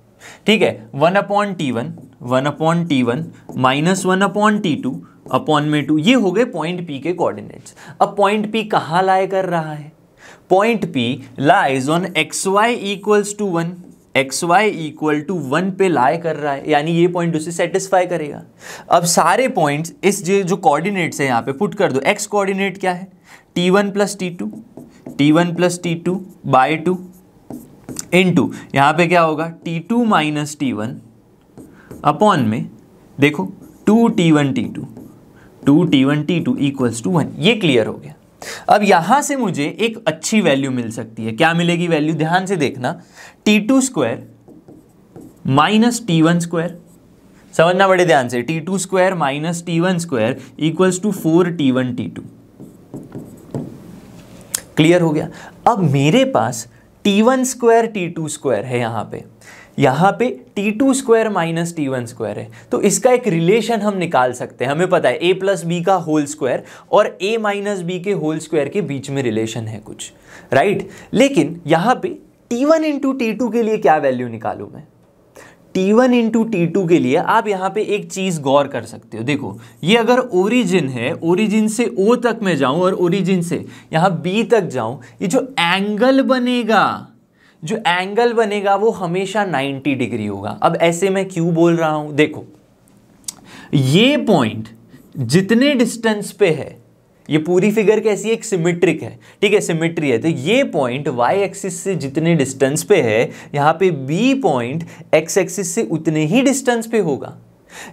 ठीक है, 1/T1 माइनस 1/T2 अपॉन में 2, ये हो गए पॉइंट P के कोऑर्डिनेट्स। अब पॉइंट P कहाँ लाई कर रहा है, point P lies on xy equals to 1, xy equal to 1 पे लाई कर रहा है, यानी ये पॉइंट उसे सेटिस्फाई करेगा। अब सारे पॉइंट्स इस जो कोऑर्डिनेट्स है यहाँ पे पुट कर दो। x कोऑर्डिनेट क्या है, T1 plus T2 bye 2 into यहाँ पे क्या होगा, T2 माइनस T1 अपॉन में देखो 2T1 T2 इक्वल्स टू 1। ये क्लियर हो गया। अब यहां से मुझे एक अच्छी वैल्यू मिल सकती है। क्या मिलेगी वैल्यू, ध्यान से देखना, T2 square minus T1 square, समझना बड़े ध्यान से, T2 square minus T1 square equals to 4T1 T2। Clear हो गया। अब मेरे पास T1 स्क्वायर T2 स्क्वायर है, यहां पे T2 square minus T1 square है, तो इसका एक रिलेशन हम निकाल सकते हैं। हमें पता है A प्लस बी का होल स्क्वायर और A माइनस बी के होल स्क्वायर के बीच में रिलेशन है कुछ, राइट। लेकिन यहां पे T1 इंटू T2 के लिए क्या वैल्यू निकालूं मैं, T1 इंटू T2 के लिए आप यहां पे एक चीज गौर कर सकते हो। देखो ये अगर ओरिजिन है, ओरिजिन से O तक मैं जाऊं और ओरिजिन से यहां B तक जाऊं, ये जो एंगल बनेगा वो हमेशा 90 डिग्री होगा। अब ऐसे मैं क्यों बोल रहा हूं, देखो ये पॉइंट जितने डिस्टेंस पे है, ये पूरी फिगर कैसी है, एक सिमेट्रिक है, ठीक है, सिमेट्री है। तो ये पॉइंट y एक्सिस से जितने डिस्टेंस पे है, यहां पे B पॉइंट x एक्सिस से उतने ही डिस्टेंस पे होगा।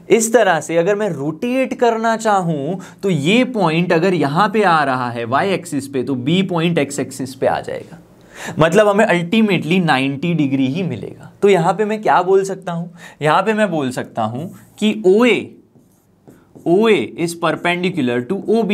इस तरह से अगर मैं रोटेट करना चाहूं तो ये पॉइंट अगर यहां पे आ रहा है y एक्सिस पे, तो B पॉइंट x एक्सिस पे आ जाएगा, मतलब हमें अल्टीमेटली 90 डिग्री ही मिलेगा। तो यहां पे मैं क्या बोल सकता हूं, यहां पे मैं बोल सकता हूं कि OA is perpendicular to OB,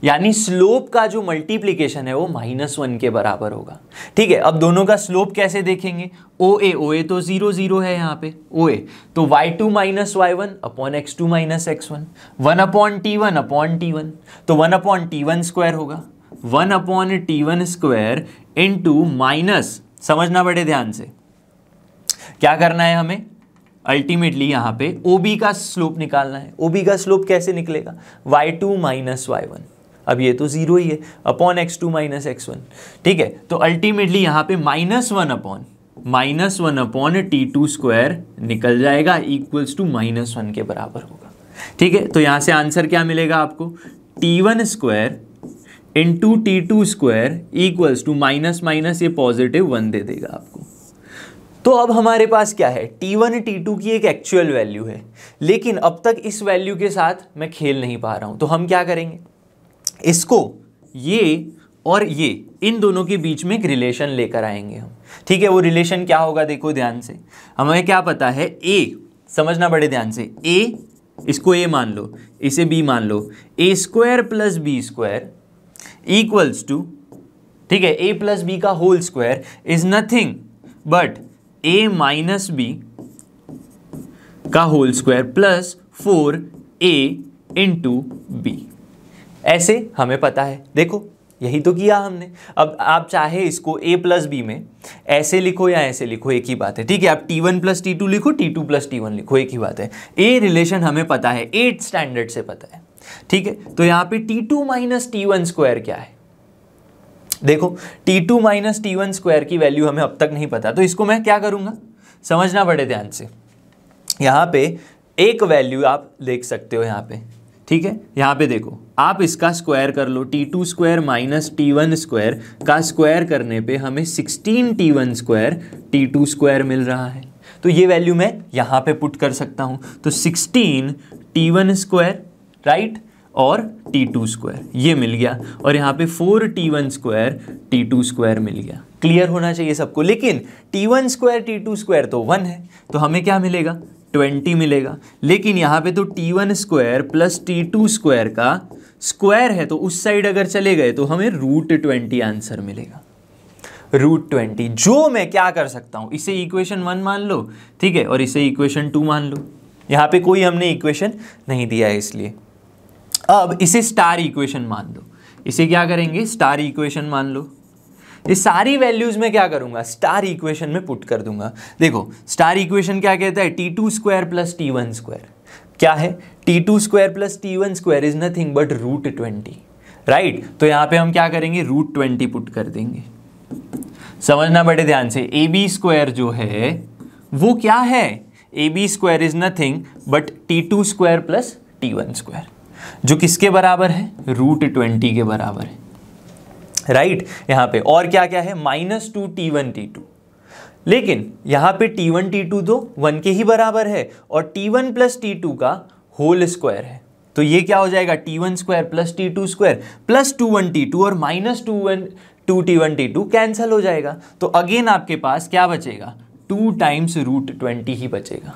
यानी स्लोप का जो मल्टीप्लीकेशन है वो -1 के बराबर होगा। ठीक है, अब दोनों का स्लोप कैसे देखेंगे, OA तो 0 0 है यहाँ पे OA, तो y2 minus y1 upon x2 minus x1, 1/T1 upon T1, तो 1/T1 स्क्वायर होगा, 1/T1 स्क्वायर इनटू माइनस, समझना बड़े ध्यान से, क्या करना है हमें, अल्टीमेटली यहां पे OB का स्लोप निकालना है। OB का स्लोप कैसे निकलेगा, y2 माइनस y1, अब ये तो 0 ही है, अपॉन x2 माइनस x1। ठीक है, तो अल्टीमेटली यहां पे -1/T2 स्क्वायर निकल जाएगा, इक्वल्स टू -1 के बराबर होगा। ठीक है, तो यहां से आंसर क्या मिलेगा आपको, T1 square into T2 square equals to minus minus, ये पॉजिटिव 1 दे देगा आपको। तो अब हमारे पास क्या है, T1 T2 की एक एक्चुअल वैल्यू है, लेकिन अब तक इस वैल्यू के साथ मैं खेल नहीं पा रहा हूं। तो हम क्या करेंगे, इसको ये और ये इन दोनों के बीच में एक रिलेशन लेकर आएंगे हम। ठीक है, वो रिलेशन क्या होगा, देखो ध्यान से, हमें क्या पता है, A, समझना बड़े ध्यान से, A इसको ए मान लो, इसे बी मान लो, A square plus B square equals to, ठीक है, ए प्लस बी का whole square is nothing but A minus B का whole square plus 4a into B. ऐसे हमें पता है, देखो यही तो किया हमने। अब आप चाहे इसको a प्लस बी में ऐसे लिखो या ऐसे लिखो, एक ही बात है, ठीक है। आप t1 प्लस टी टू लिखो, t2 प्लस टी1 लिखो, एक ही बात है। ए रिलेशन हमें पता है, 8th स्टैंडर्ड से पता है, ठीक है। तो यहाँ पे t2 माइनस टी1 स्क्वायर क्या है, देखो t2 माइनस टी1 स्क्वायर की वैल्यू हमें अब तक नहीं पता, तो इसको मैं क्या करूँगा, समझना बड़े ध्यान से। यहाँ पे एक वैल्यू आप देख सकते हो यहाँ पे, ठीक है। यहाँ पे देखो, आप इसका स्क्वायर कर लो, t2 स्क्वायर माइनस टी1 स्क्वायर का स्क्वायर करने पे हमें 16 t1 स्क्वायर t2 स्क्वायर मिल रहा है। तो ये वैल्यू मैं यहाँ पे पुट कर सकता हूँ, तो 16 t1 स्क्वायर राइट और t2 स्क्वायर ये मिल गया, और यहाँ पे 4 t1 स्क्वायर t2 स्क्वायर मिल गया। क्लियर होना चाहिए सबको। लेकिन t1 स्क्वायर t2 स्क्वायर तो 1 है, तो हमें क्या मिलेगा, 20 मिलेगा। लेकिन यहाँ पे तो t1 square plus t2 square का स्क्वायर है, तो उस साइड अगर चले गए तो हमें √20 आंसर मिलेगा, √20। जो मैं क्या कर सकता हूँ, इसे इक्वेशन 1 मान लो, ठीक है, और इसे इक्वेशन 2 मान लो। यहाँ पे कोई हमने इक्वेशन नहीं दिया है इसलिए। अब इसे स्टार इक्वेशन मान लो, इसे क्या करेंगे, स्टार इक्वेशन मान लो। ये सारी वैल्यूज में क्या करूंगा, स्टार इक्वेशन में पुट कर दूंगा। देखो स्टार इक्वेशन क्या कहता है, t2 square plus t1 square क्या है, t2 square plus t1 square is nothing but √20 right. तो यहाँ पे हम क्या करेंगे, √20 पुट कर देंगे। समझना बड़े ध्यान से, ए बी स्क्वायर जो है वो क्या है, A B square is nothing but t2 square plus t1 square, जो किसके बराबर है, √20 के बराबर है राइट। यहाँ पे और क्या क्या है, -2 t1 t2, लेकिन यहाँ पे t1 t2 तो 1 के ही बराबर है, और t1 प्लस t2 का होल स्क्वायर है। तो ये क्या हो जाएगा, t1 square plus t2 square plus 2 t2 और -2 t1 t2 कैंसिल हो जाएगा। तो अगेन आपके पास क्या बचेगा, 2 टाइम्स √20 ही बचेगा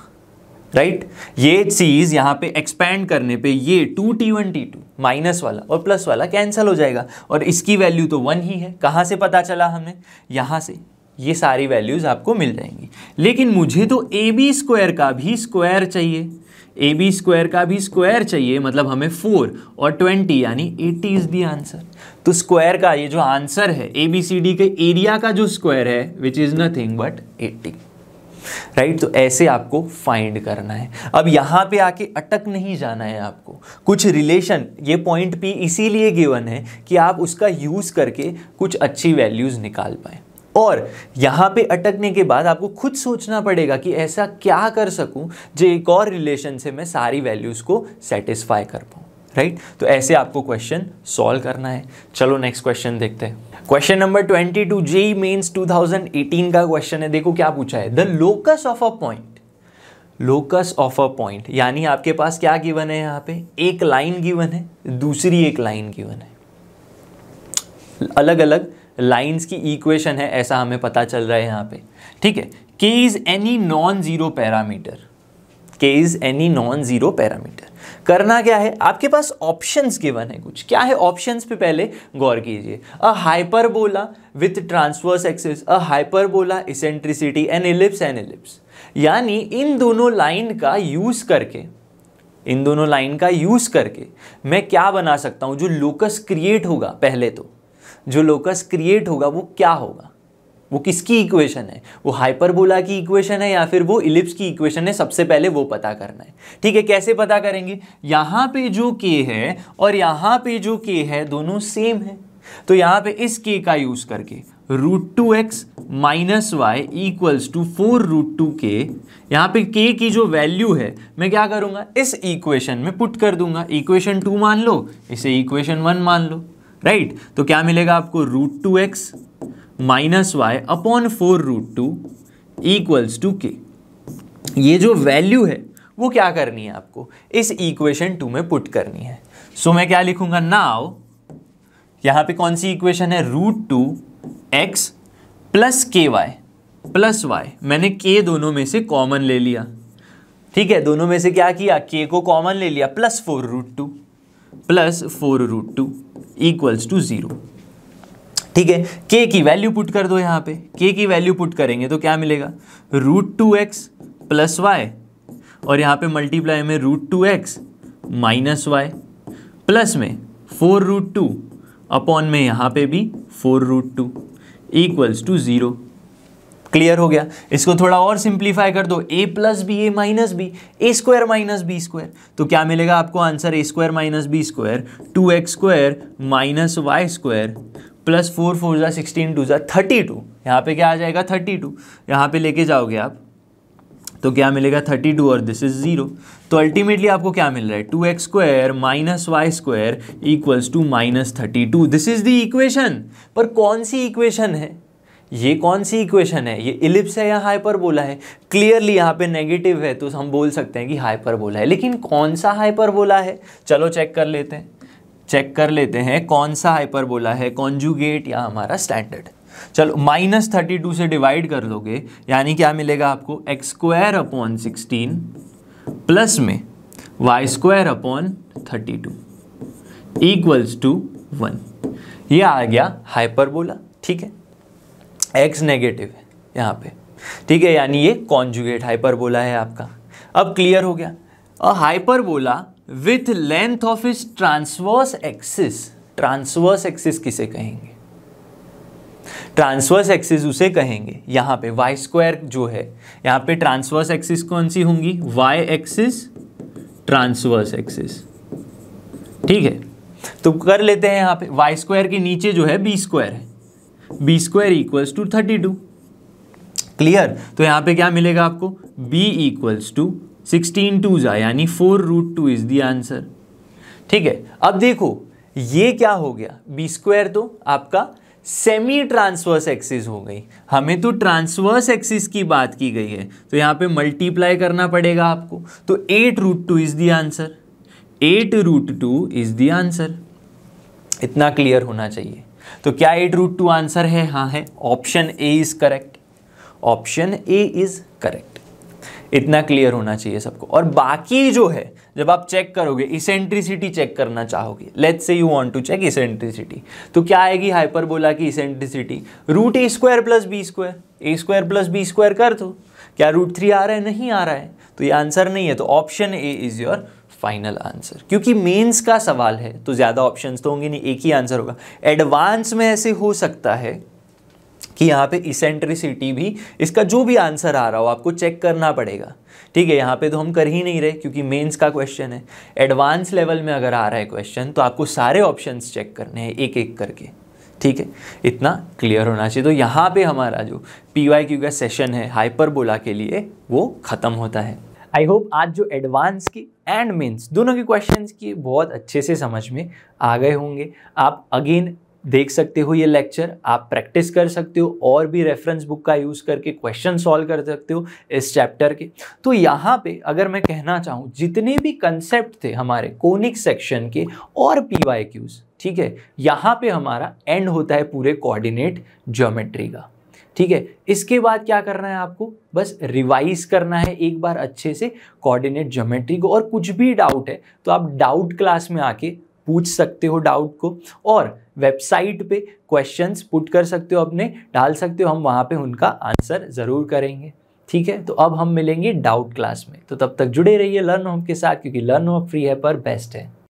राइट। ये चीज यहाँ पे एक्सपैंड करने पे ये 2 t1 t2 माइनस वाला और प्लस वाला कैंसिल हो जाएगा, और इसकी वैल्यू तो 1 ही है। कहाँ से पता चला हमें, यहाँ से। ये सारी वैल्यूज आपको मिल जाएंगी। लेकिन मुझे तो ए बी स्क्वायर का भी स्क्वायर चाहिए, ए बी स्क्वायर का भी स्क्वायर चाहिए, मतलब हमें 4 और 20 यानी 80 इज द आंसर। तो स्क्वायर का ये जो आंसर है, ए बी सी डी के एरिया का जो स्क्वायर है which is nothing but 80 right. तो ऐसे आपको फाइंड करना है। अब यहाँ पे आके अटक नहीं जाना है आपको। कुछ रिलेशन, ये पॉइंट पी इसीलिए गिवन है कि आप उसका यूज करके कुछ अच्छी वैल्यूज निकाल पाए, और यहाँ पे अटकने के बाद आपको खुद सोचना पड़ेगा कि ऐसा क्या कर सकूं जो एक और रिलेशन से मैं सारी वैल्यूज को सेटिस्फाई कर पाऊँ राइट। तो ऐसे आपको क्वेश्चन सॉल्व करना है। चलो नेक्स्ट क्वेश्चन देखते हैं। क्वेश्चन नंबर 22 जेईई मेंस 2018 का क्वेश्चन है। देखो क्या पूछा है, the locus of a point, locus of a point यानी आपके पास क्या गिवन है, यहाँ पे एक लाइन गिवन है, दूसरी एक लाइन गिवन है, अलग अलग लाइंस की इक्वेशन है, ऐसा हमें पता चल रहा है यहाँ पे, ठीक है। k is any non zero parameter, k is any non zero parameter. करना क्या है, आपके पास ऑप्शंस गिवन है कुछ, क्या है ऑप्शंस पे पहले गौर कीजिए। A hyperbola with transverse axis, a hyperbola, eccentricity, an ellipse, an ellipse. यानी इन दोनों लाइन का यूज करके, इन दोनों लाइन का यूज करके मैं क्या बना सकता हूं, जो लोकस क्रिएट होगा, पहले तो जो लोकस क्रिएट होगा वो क्या होगा, वो किसकी इक्वेशन है, वो हाइपरबोला की इक्वेशन है या फिर वो इलिप्स की इक्वेशन है, सबसे पहले वो पता करना है, ठीक है। कैसे पता करेंगे, यहाँ पे जो k है और यहाँ पे जो k है दोनों सेम है, तो यहाँ पे इस k का यूज करके √2x minus Y equals to 4√2k, यहाँ पे k की जो वैल्यू है मैं क्या करूँगा, इस इक्वेशन में पुट कर दूंगा। इक्वेशन 2 मान लो, इसे इक्वेशन 1 मान लो राइट। तो क्या मिलेगा आपको, √2x minus y upon 4√2 equals to k। ये जो वैल्यू है वो क्या करनी है आपको, इस इक्वेशन 2 में पुट करनी है। सो मैं क्या लिखूंगा, नाउ यहाँ पे कौन सी इक्वेशन है, √2x plus ky plus y, मैंने k दोनों में से कॉमन ले लिया, ठीक है, दोनों में से क्या किया, k को कॉमन ले लिया, +4√2 इक्वल्स टू 0। ठीक है, k की वैल्यू पुट कर दो यहाँ पे, k की वैल्यू पुट करेंगे तो क्या मिलेगा, √2x + y, और यहाँ पे मल्टीप्लाई में √2x - y, प्लस में 4√2 अपॉन में यहाँ पे भी 4√2 इक्वल्स टू 0। क्लियर हो गया। इसको थोड़ा और सिंप्लीफाई कर दो, a + b a - b, a² - b², तो क्या मिलेगा आपको answer, a² - b², 2x² - y² plus 4 4 = 16 2 = 32। यहाँ पे क्या आ जाएगा, 32, यहाँ पे लेके जाओगे आप तो क्या मिलेगा, 32, और दिस इज 0। तो अल्टीमेटली आपको क्या मिल रहा है, 2x² - y² equals to -32। This is the equation. पर कौन सी इक्वेशन है ये, कौन सी इक्वेशन है ये, इलिप्स है या हाइपरबोला है? क्लियरली यहाँ पे नेगेटिव है तो हम बोल सकते हैं कि हाइपरबोला है, लेकिन कौन सा हाइपरबोला है, चलो चेक कर लेते हैं कौन सा हाइपरबोला है, कॉन्जुगेट या हमारा स्टैंडर्ड। चलो -32 से डिवाइड कर दोगे, यानी क्या मिलेगा आपको, x² / 16 प्लस में y² / 32 इक्वल्स टू 1। ये आ गया हाइपरबोला। ठीक है, x नेगेटिव है यहाँ पे, ठीक है, यानी ये कॉन्जुगेट हाइपरबोला है आपका। अब क्लियर हो गया। अ हाइपरबोला विथ लेंथ ऑफ इस ट्रांसवर्स एक्सिस, ट्रांसवर्स एक्सिस किसे कहेंगे, ट्रांसवर्स एक्सिस उसे कहेंगे यहाँ पे y² जो है, यहाँ पे ट्रांसवर्स एक्सिस कौन सी होंगी, y एक्सिस, ट्रांसवर्स एक्सिस। ठीक है, तो कर लेते हैं यहाँ पे, y² के नीचे जो है b² है, b² इक्वल्स टू 32। क्लियर, तो यहाँ पे क्या मिलेगा आपको, b इक्वल्स टू 16 2 = यानी 4√2 इज द आंसर। ठीक है, अब देखो ये क्या हो गया, b² तो आपका सेमी ट्रांसवर्स एक्सिस हो गई, हमें तो ट्रांसवर्स एक्सिस की बात की गई है, तो यहाँ पे मल्टीप्लाई करना पड़ेगा आपको, तो 8√2 is the answer, 8√2 is the answer. इतना क्लियर होना चाहिए। तो क्या 8√2 आंसर है, हाँ है, option A is correct, option A is correct. इतना क्लियर होना चाहिए सबको। और बाकी जो है, जब आप चेक करोगे, इसेंट्रिसिटी चेक करना चाहोगे, let's say you want to check eccentricity, तो क्या आएगी हाइपरबोला की eccentricity, √a² + b², a² + b² कर दो, क्या √3 आ रहा है, नहीं आ रहा है, तो ये आंसर नहीं है। तो option A is your final answer. क्योंकि मेंस का सवाल है तो ज़्यादा ऑप्शंस तो होंगे नहीं, एक ही आंसर होगा। एडवांस में ऐसे हो सकता है कि यहाँ पे इसेंट्रिसिटी भी, इसका जो भी आंसर आ रहा हो आपको चेक करना पड़ेगा। ठीक है, यहाँ पे तो हम कर ही नहीं रहे क्योंकि मेंस का क्वेश्चन है। एडवांस लेवल में अगर आ रहा है क्वेश्चन तो आपको सारे ऑप्शंस चेक करने हैं एक एक करके। ठीक है, इतना क्लियर होना चाहिए। तो यहाँ पे हमारा जो PYQ का सेशन है हाइपरबोला के लिए वो ख़त्म होता है। आई होप आज जो एडवांस की एंड मेंस दोनों के क्वेश्चंस की बहुत अच्छे से समझ में आ गए होंगे। आप अगेन देख सकते हो ये लेक्चर, आप प्रैक्टिस कर सकते हो और भी रेफरेंस बुक का यूज़ करके क्वेश्चन सॉल्व कर सकते हो इस चैप्टर के। तो यहाँ पे अगर मैं कहना चाहूँ, जितने भी कंसेप्ट थे हमारे कोनिक सेक्शन के और PYQs, ठीक है, यहाँ पे हमारा एंड होता है पूरे कोऑर्डिनेट ज्योमेट्री का। ठीक है, इसके बाद क्या करना है आपको, बस रिवाइज करना है एक बार अच्छे से कोऑर्डिनेट ज्योमेट्री को। और कुछ भी डाउट है तो आप डाउट क्लास में आके पूछ सकते हो डाउट को, और वेबसाइट पे क्वेश्चंस पुट कर सकते हो, अपने डाल सकते हो, हम वहाँ पे उनका आंसर ज़रूर करेंगे। ठीक है, तो अब हम मिलेंगे डाउट क्लास में। तो तब तक जुड़े रहिए लर्न होम के साथ, क्योंकि लर्न होम फ्री है पर बेस्ट है।